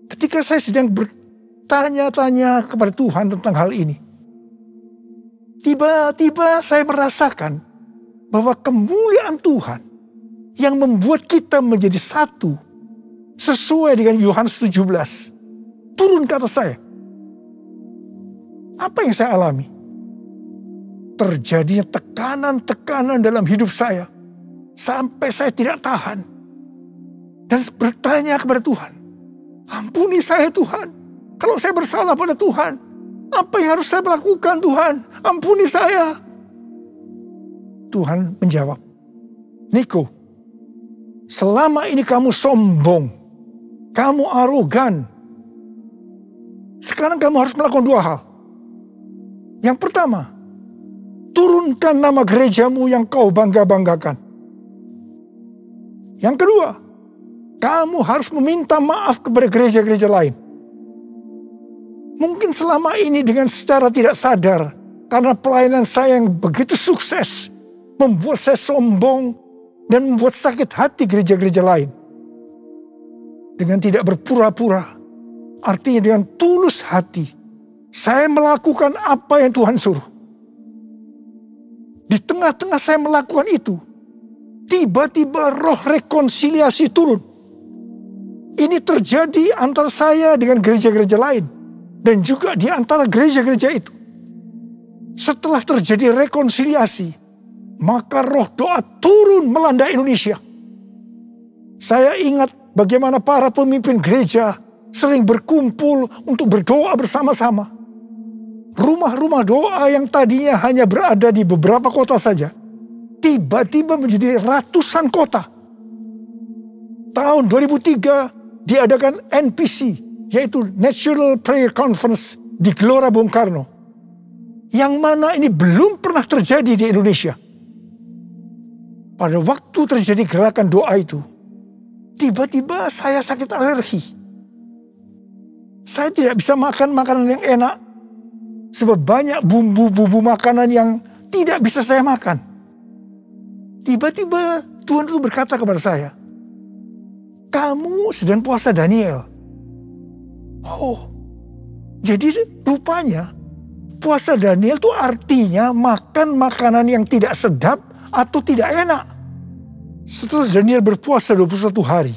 Ketika saya sedang bertanya-tanya kepada Tuhan tentang hal ini, tiba-tiba saya merasakan bahwa kemuliaan Tuhan yang membuat kita menjadi satu sesuai dengan Yohanes 17 turun ke atas saya. Apa yang saya alami? Terjadinya tekanan-tekanan dalam hidup saya sampai saya tidak tahan dan bertanya kepada Tuhan, "Ampuni saya Tuhan, kalau saya bersalah pada Tuhan. Apa yang harus saya lakukan Tuhan? Ampuni saya." Tuhan menjawab, "Niko, selama ini kamu sombong, kamu arogan. Sekarang kamu harus melakukan 2 hal. Yang pertama, turunkan nama gerejamu yang kau bangga-banggakan. Yang kedua, kamu harus meminta maaf kepada gereja-gereja lain. Mungkin selama ini dengan secara tidak sadar, karena pelayanan saya yang begitu sukses, membuat saya sombong dan membuat sakit hati gereja-gereja lain. dengan tidak berpura-pura. Artinya dengan tulus hati. Saya melakukan apa yang Tuhan suruh. Di tengah-tengah saya melakukan itu, tiba-tiba roh rekonsiliasi turun. Ini terjadi antara saya dengan gereja-gereja lain. Dan juga di antara gereja-gereja itu. Setelah terjadi rekonsiliasi, maka roh doa turun melanda Indonesia. Saya ingat bagaimana para pemimpin gereja sering berkumpul untuk berdoa bersama-sama. Rumah-rumah doa yang tadinya hanya berada di beberapa kota saja, tiba-tiba menjadi ratusan kota. Tahun 2003 diadakan NPC, yaitu National Prayer Conference di Gelora Bung Karno. Yang mana ini belum pernah terjadi di Indonesia. Pada waktu terjadi gerakan doa itu, tiba-tiba saya sakit alergi. Saya tidak bisa makan makanan yang enak, sebab banyak bumbu-bumbu makanan yang tidak bisa saya makan. Tiba-tiba Tuhan itu berkata kepada saya, "Kamu sedang puasa Daniel." Oh, jadi rupanya puasa Daniel itu artinya makan makanan yang tidak sedap atau tidak enak. Setelah Daniel berpuasa 21 hari,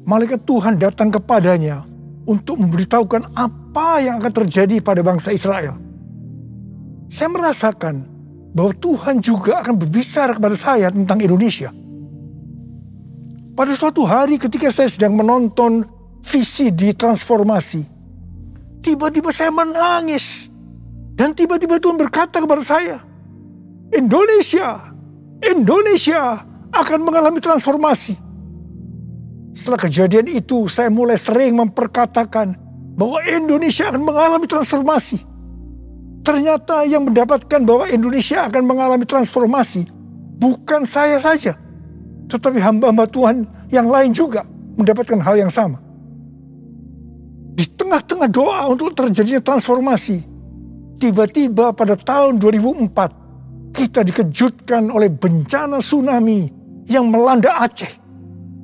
malaikat Tuhan datang kepadanya untuk memberitahukan apa yang akan terjadi pada bangsa Israel. Saya merasakan bahwa Tuhan juga akan berbicara kepada saya tentang Indonesia. Pada suatu hari ketika saya sedang menonton VCD transformasi, tiba-tiba saya menangis. Dan tiba-tiba Tuhan berkata kepada saya, Indonesia akan mengalami transformasi. Setelah kejadian itu, saya mulai sering memperkatakan bahwa Indonesia akan mengalami transformasi. Ternyata yang mendapatkan bahwa Indonesia akan mengalami transformasi bukan saya saja, tetapi hamba-hamba Tuhan yang lain juga mendapatkan hal yang sama. Di tengah-tengah doa untuk terjadinya transformasi, tiba-tiba pada tahun 2004, kita dikejutkan oleh bencana tsunami yang melanda Aceh,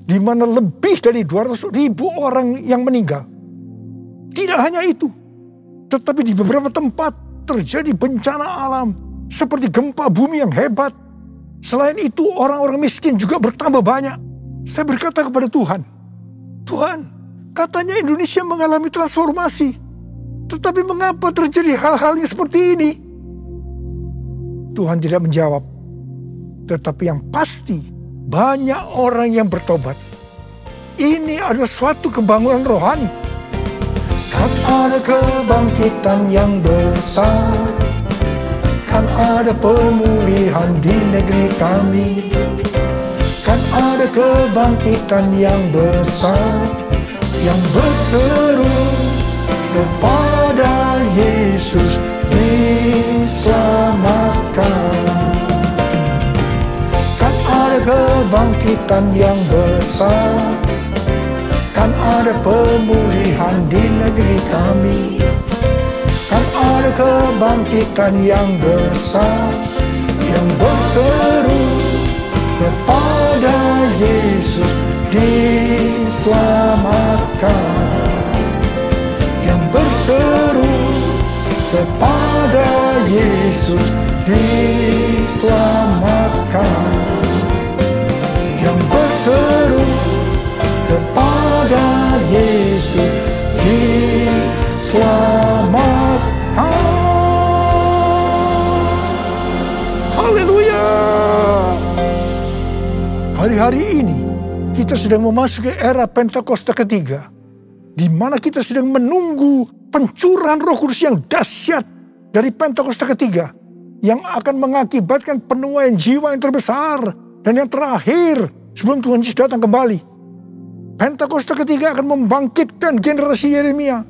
di mana lebih dari 200.000 orang yang meninggal. Tidak hanya itu, tetapi di beberapa tempat terjadi bencana alam seperti gempa bumi yang hebat. Selain itu, orang-orang miskin juga bertambah banyak. Saya berkata kepada Tuhan, Tuhan, katanya Indonesia mengalami transformasi, tetapi mengapa terjadi hal-hal yang seperti ini? Tuhan tidak menjawab, tetapi yang pasti banyak orang yang bertobat. Ini adalah suatu kebangunan rohani. Kan ada kebangkitan yang besar, kan ada pemulihan di negeri kami, kan ada kebangkitan yang besar, yang berseru kepada Yesus diselamatkan. Kan ada kebangkitan yang besar, kan ada pemulihan di negeri kami, kan ada kebangkitan yang besar, yang berseru kepada Yesus diselamatkan. Yang berseru kepada Yesus diselamatkan. Yang berseru kepada Yesus diselamatkan. Haleluya. Hari-hari ini kita sedang memasuki era Pentakosta ketiga, di mana kita sedang menunggu pencurahan Roh Kudus yang dahsyat dari Pentakosta ketiga, yang akan mengakibatkan penuaian jiwa yang terbesar dan yang terakhir sebelum Tuhan Yesus datang kembali. Pentakosta ketiga akan membangkitkan generasi Yeremia,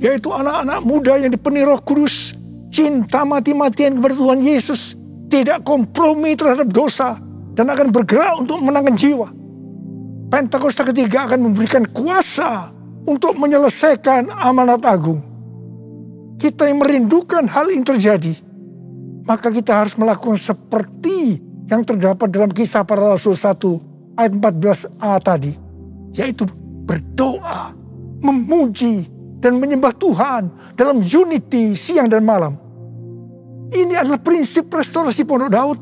yaitu anak-anak muda yang dipenuhi Roh Kudus, cinta mati-matian kepada Tuhan Yesus, tidak kompromi terhadap dosa, dan akan bergerak untuk menangkan jiwa. Pentakosta ketiga akan memberikan kuasa untuk menyelesaikan amanat agung. Kita yang merindukan hal ini terjadi, maka kita harus melakukan seperti yang terdapat dalam Kisah Para Rasul 1 ayat 14a tadi, yaitu berdoa, memuji, dan menyembah Tuhan dalam unity siang dan malam. Ini adalah prinsip restorasi Pondok Daud.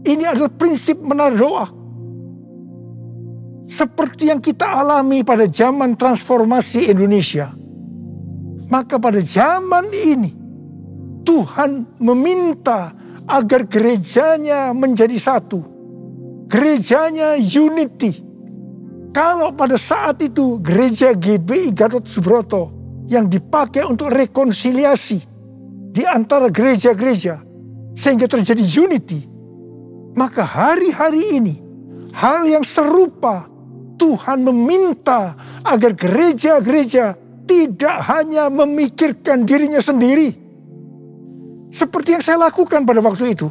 Ini adalah prinsip menara doa. Seperti yang kita alami pada zaman transformasi Indonesia. Maka pada zaman ini, Tuhan meminta agar gerejanya menjadi satu. Gerejanya unity. Kalau pada saat itu gereja GBI Gatot Subroto yang dipakai untuk rekonsiliasi di antara gereja-gereja sehingga terjadi unity, maka hari-hari ini hal yang serupa Tuhan meminta agar gereja-gereja tidak hanya memikirkan dirinya sendiri. Seperti yang saya lakukan pada waktu itu.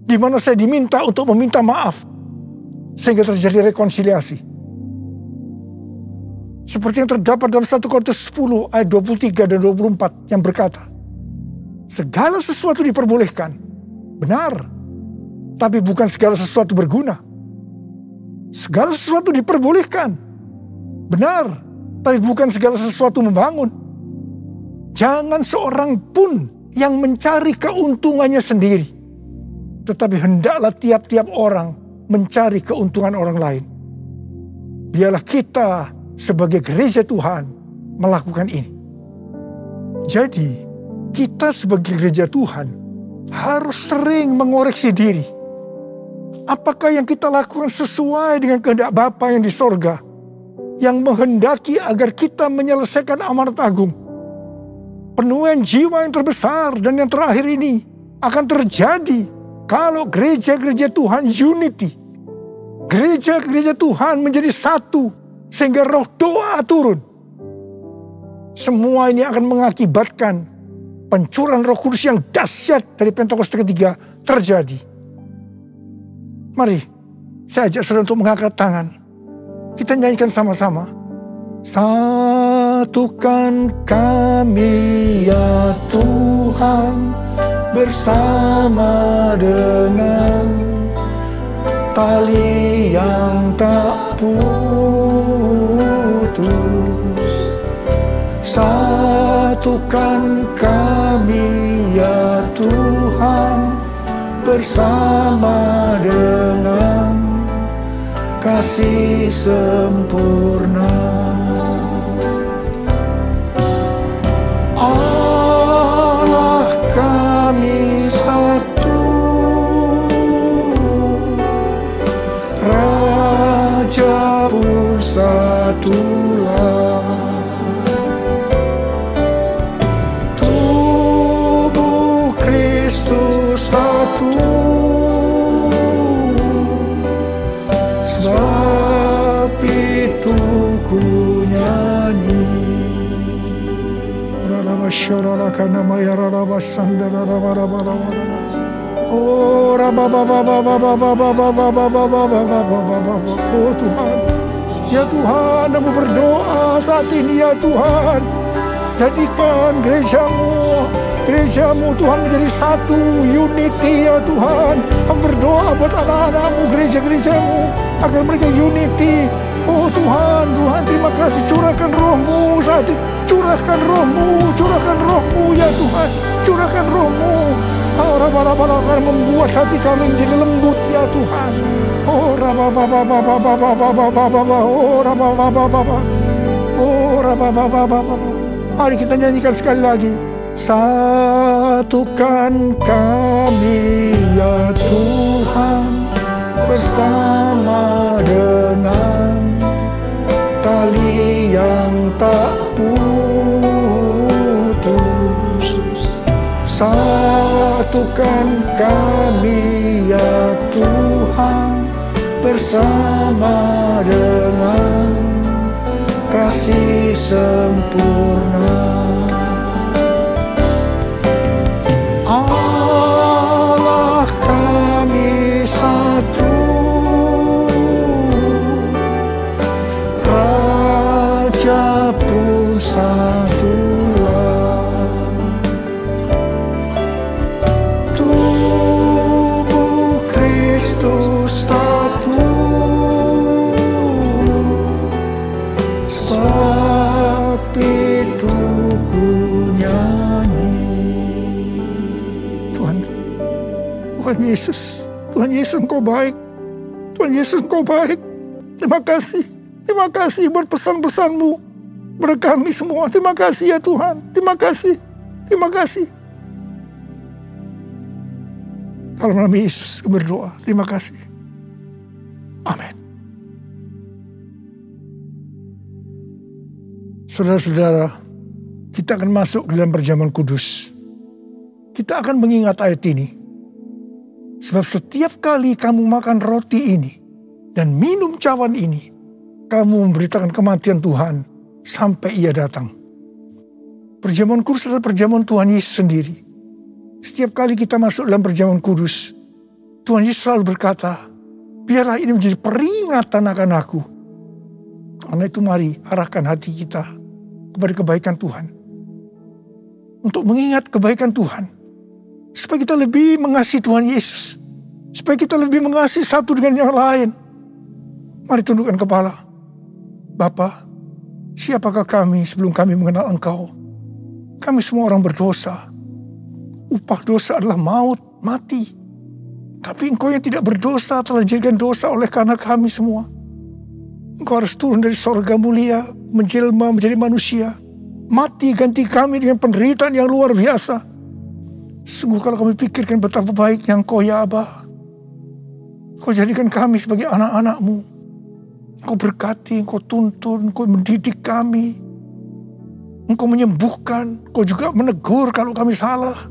Di mana saya diminta untuk meminta maaf. Sehingga terjadi rekonsiliasi. Seperti yang terdapat dalam 1 Korintus 10 ayat 23 dan 24 yang berkata, segala sesuatu diperbolehkan. Benar. Tapi bukan segala sesuatu berguna. Segala sesuatu diperbolehkan. Benar. Tapi bukan segala sesuatu membangun. Jangan seorang pun yang mencari keuntungannya sendiri. Tetapi hendaklah tiap-tiap orang mencari keuntungan orang lain. Biarlah kita sebagai gereja Tuhan melakukan ini. Jadi, kita sebagai gereja Tuhan harus sering mengoreksi diri. Apakah yang kita lakukan sesuai dengan kehendak Bapa yang di sorga, yang menghendaki agar kita menyelesaikan amanat agung? Penuaian jiwa yang terbesar dan yang terakhir ini akan terjadi kalau gereja-gereja Tuhan unity. Gereja-gereja Tuhan menjadi satu sehingga roh doa turun. Semua ini akan mengakibatkan pencurahan Roh Kudus yang dahsyat dari Pentakosta ketiga terjadi. Mari, saya ajak saudara untuk mengangkat tangan. Kita nyanyikan sama-sama. Satukan kami ya Tuhan bersama dengan tali yang tak putus. Satukan kami ya Tuhan bersama dengan kasih sempurna. Allah kami satu, Raja pun satulah. Tubuh Kristus satu, sebab itu ku nyanyi. Oh Tuhan, ya Tuhan, aku berdoa saat ini ya Tuhan, jadikan gerejamu Tuhan menjadi satu, unity ya Tuhan. Aku berdoa buat anak-anakmu, gereja-gerejamu agar mereka unity. Oh Tuhan, terima kasih, curahkan rohmu saat ini. Curahkan rohmu ya Tuhan. Curahkan rohmu. Oh Rabba-Rabba membuat hati kami menjadi lembut ya Tuhan. Oh Rabba-Rabba. Mari kita nyanyikan sekali lagi. Satukan kami ya Tuhan bersama dengan tali yang tak putus. Satukan kami ya Tuhan bersama dengan kasih sempurna. Allah kami satu, Raja pun satulah. Tubuh Kristus satu, Tuhan Yesus, Engkau baik. Tuhan Yesus, Engkau baik. Terima kasih buat pesan-pesan-Mu kepada kami semua. Terima kasih ya Tuhan, terima kasih. Dalam nama Yesus berdoa, terima kasih. Amin. Saudara-saudara, kita akan masuk ke dalam perjamuan kudus. Kita akan mengingat ayat ini. Sebab setiap kali kamu makan roti ini dan minum cawan ini, kamu memberitakan kematian Tuhan sampai Ia datang. Perjamuan kudus adalah perjamuan Tuhan Yesus sendiri. Setiap kali kita masuk dalam perjamuan kudus, Tuhan Yesus selalu berkata, biarlah ini menjadi peringatan akan aku. Karena itu mari arahkan hati kita kepada kebaikan Tuhan. Untuk mengingat kebaikan Tuhan. Supaya kita lebih mengasihi Tuhan Yesus. Supaya kita lebih mengasihi satu dengan yang lain. Mari tundukkan kepala. Bapa, siapakah kami sebelum kami mengenal Engkau? Kami semua orang berdosa. Upah dosa adalah maut, mati. Tapi Engkau yang tidak berdosa telah dijadikan dosa oleh karena kami semua. Engkau harus turun dari sorga mulia, menjelma menjadi manusia. Mati ganti kami dengan penderitaan yang luar biasa. Sungguh kalau kami pikirkan betapa baiknya Engkau ya Aba. Engkau jadikan kami sebagai anak-anak-Mu. Engkau berkati, Engkau tuntun, Engkau mendidik kami. Engkau menyembuhkan, Engkau juga menegur kalau kami salah.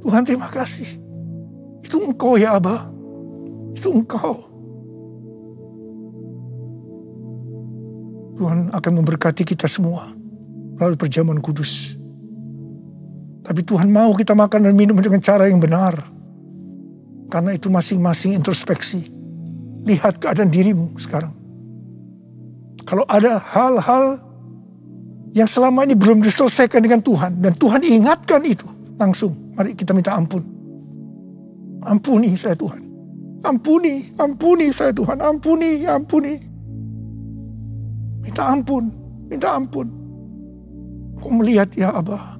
Tuhan terima kasih. Itu Engkau ya Aba. Itu Engkau. Tuhan akan memberkati kita semua melalui perjamuan kudus. Tapi Tuhan mau kita makan dan minum dengan cara yang benar. Karena itu masing-masing introspeksi. Lihat keadaan dirimu sekarang. Kalau ada hal-hal yang selama ini belum diselesaikan dengan Tuhan. Dan Tuhan ingatkan itu. Langsung mari kita minta ampun. Ampuni saya Tuhan. Ampuni saya Tuhan. Ampuni. Minta ampun. Kau melihat ya Abah.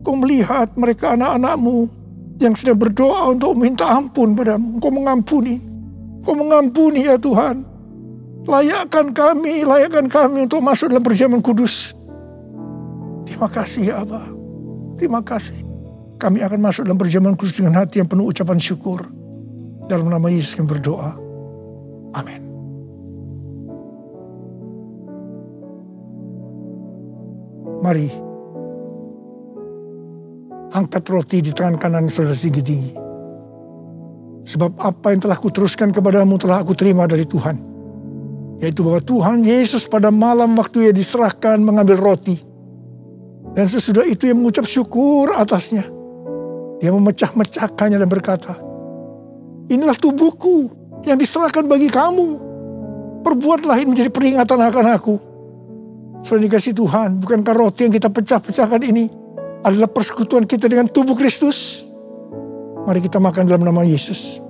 Kau melihat mereka anak-anak-Mu yang sedang berdoa untuk minta ampun padamu. Kau mengampuni ya Tuhan. Layakkan kami untuk masuk dalam perjamuan kudus. Terima kasih ya Abah. Terima kasih. Kami akan masuk dalam perjamuan kudus dengan hati yang penuh ucapan syukur. Dalam nama Yesus kami berdoa. Amin. Mari. Angkat roti di tangan kanan saudara tinggi-tinggi. Sebab apa yang telah kuteruskan kepadamu telah aku terima dari Tuhan. Yaitu bahwa Tuhan Yesus pada malam waktu Ia diserahkan mengambil roti. Dan sesudah itu Ia mengucap syukur atasnya. Dia memecah-mecahkannya dan berkata, inilah tubuhku yang diserahkan bagi kamu. Perbuatlah ini menjadi peringatan akan aku. Saudara dikasih Tuhan, bukankah roti yang kita pecah-pecahkan ini adalah persekutuan kita dengan tubuh Kristus? Mari kita makan dalam nama Yesus.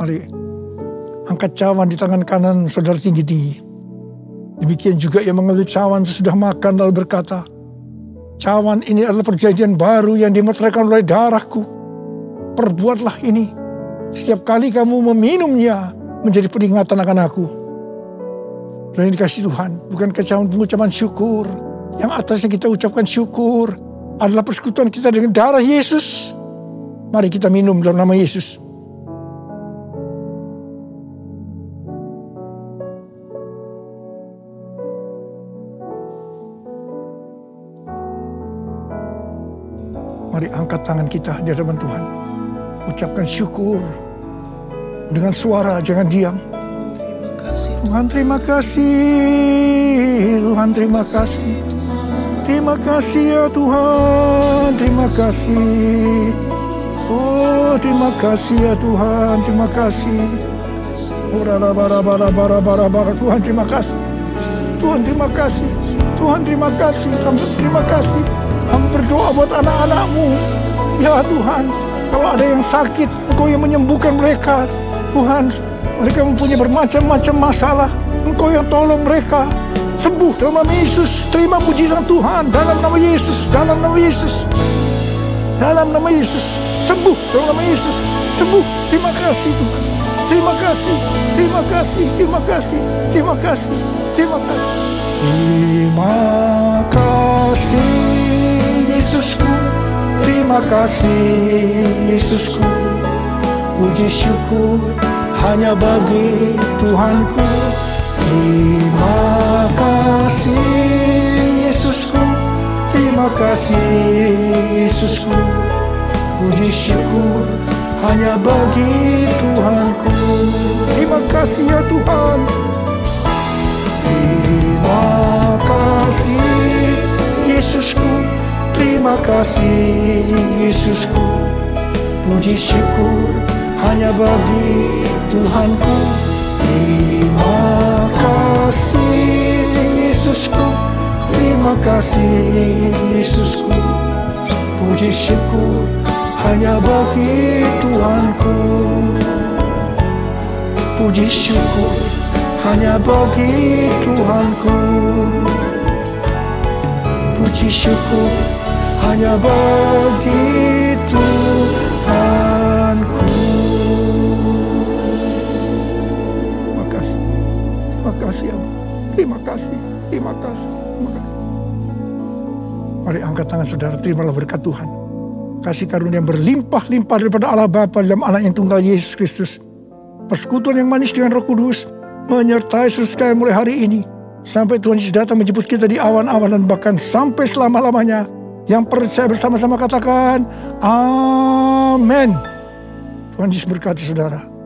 Mari angkat cawan di tangan kanan saudara tinggi-tinggi. Demikian juga Ia mengambil cawan sesudah makan lalu berkata, cawan ini adalah perjanjian baru yang dimeteraikan oleh darahku. Perbuatlah ini setiap kali kamu meminumnya menjadi peringatan akan aku. Dan yang dikasih Tuhan, bukan cawan pengucapan syukur. Yang atasnya kita ucapkan syukur adalah persekutuan kita dengan darah Yesus. Mari kita minum dalam nama Yesus. Mari angkat tangan kita di hadapan Tuhan. Ucapkan syukur. Dengan suara, jangan diam. Tuhan terima kasih. Tuhan terima kasih. Terima kasih ya Tuhan. Terima kasih. Oh terima kasih ya Tuhan. Terima kasih. Tuhan terima kasih. Tuhan terima kasih. Tuhan terima kasih. Terima kasih. berdoa buat anak-anak-Mu. Ya Tuhan, kalau ada yang sakit, Engkau yang menyembuhkan mereka. Tuhan, mereka mempunyai bermacam-macam masalah, Engkau yang tolong mereka. Sembuh dalam nama Yesus. Terima mujizat Tuhan dalam nama Yesus. Dalam nama Yesus. Dalam nama Yesus. Sembuh dalam nama Yesus. Sembuh. Terima kasih Tuhan. Terima kasih. Terima kasih. Terima kasih. Terima kasih. Terima kasih. Terima kasih Yesusku. Terima kasih Yesusku. Puji syukur hanya bagi Tuhanku. Terima kasih Yesusku. Terima kasih Yesusku. Puji syukur hanya bagi Tuhanku. Terima kasih ya Tuhan. Terima kasih Yesusku. Terima kasih Yesusku. Puji syukur hanya bagi Tuhanku. Terima kasih Yesusku. Terima kasih Yesusku. Puji syukur hanya bagi Tuhanku. Puji syukur hanya bagi Tuhanku. Puji syukur hanya bagi Tuhanku. Terima kasih. Terima kasih Allah. Terima kasih. Terima kasih. Terima kasih. Mari angkat tangan saudara, terimalah berkat Tuhan. Kasih karunia yang berlimpah-limpah daripada Allah Bapa dalam Anak yang tunggal Yesus Kristus. Persekutuan yang manis dengan Roh Kudus menyertai saudara mulai hari ini. Sampai Tuhan Yesus datang menjemput kita di awan-awan dan bahkan sampai selama-lamanya. Yang percaya bersama-sama katakan, amin. Tuhan Yesus berkati saudara.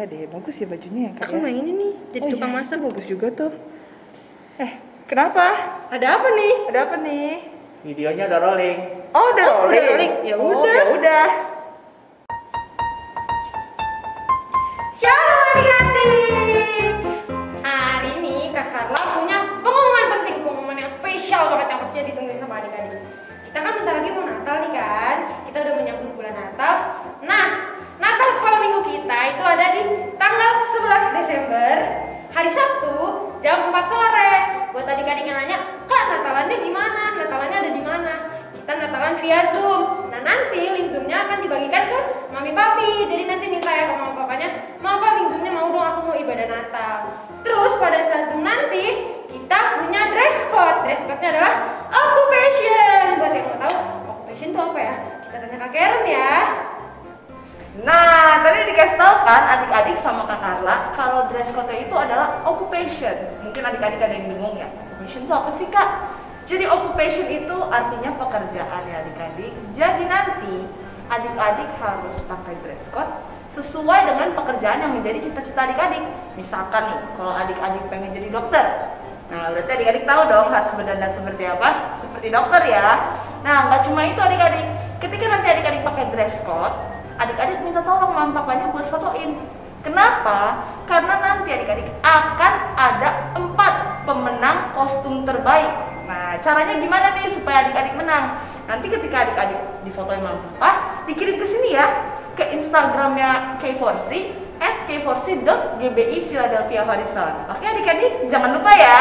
deh, bagus ya bajunya ya Kak. Aku mau ini nih, jadi tukang iya, masak. itu bagus juga tuh. Kenapa? Ada apa nih? Ada apa nih? Videonya udah rolling. Oh, udah rolling. Ya Oh, udah. ya udah. Shalom adik-adik. Hari ini Kak Carla punya pengumuman penting, pengumuman yang spesial banget yang pastinya ditungguin sama adik-adik. Kita kan bentar lagi mau Natal nih kan. Kita udah menyambut bulan Natal. Nah, Natal sekolah minggu kita itu ada di tanggal 11 Desember, hari Sabtu, jam 4 sore. Buat adik-adik yang nanya, Kak, Natalannya gimana? Natalannya ada di mana? Kita Natalan via Zoom. Nah, nanti link Zoom-nya akan dibagikan ke Mami Papi. Jadi nanti minta ya ke Mama Papanya, Mama, link Zoom-nya mau dong, aku mau ibadah Natal. Terus pada saat Zoom nanti, kita punya dress code. Dress code-nya adalah occupation. Buat yang mau tahu, occupation itu apa ya? Kita tanya Kak Karen ya. Nah, tadi dikasih tahu kan adik-adik sama Kak Carla kalau dress code itu adalah occupation. Mungkin adik-adik ada yang bingung ya, occupation itu apa sih Kak? Jadi occupation itu artinya pekerjaan ya adik-adik. Jadi nanti adik-adik harus pakai dress code sesuai dengan pekerjaan yang menjadi cita-cita adik-adik. Misalkan nih, kalau adik-adik pengen jadi dokter, nah berarti adik-adik tahu dong harus berdandan seperti apa? Seperti dokter ya. Nah, nggak cuma itu adik-adik. Ketika nanti adik-adik pakai dress code, adik-adik minta tolong mama papanya buat fotoin. Kenapa? Karena nanti adik-adik akan ada 4 pemenang kostum terbaik. Nah, caranya gimana nih supaya adik-adik menang? Nanti ketika adik-adik difotoin mama papa, dikirim ke sini ya, ke Instagramnya K4C @k4c.gbi Philadelphia Horizon. Oke adik-adik, jangan lupa ya.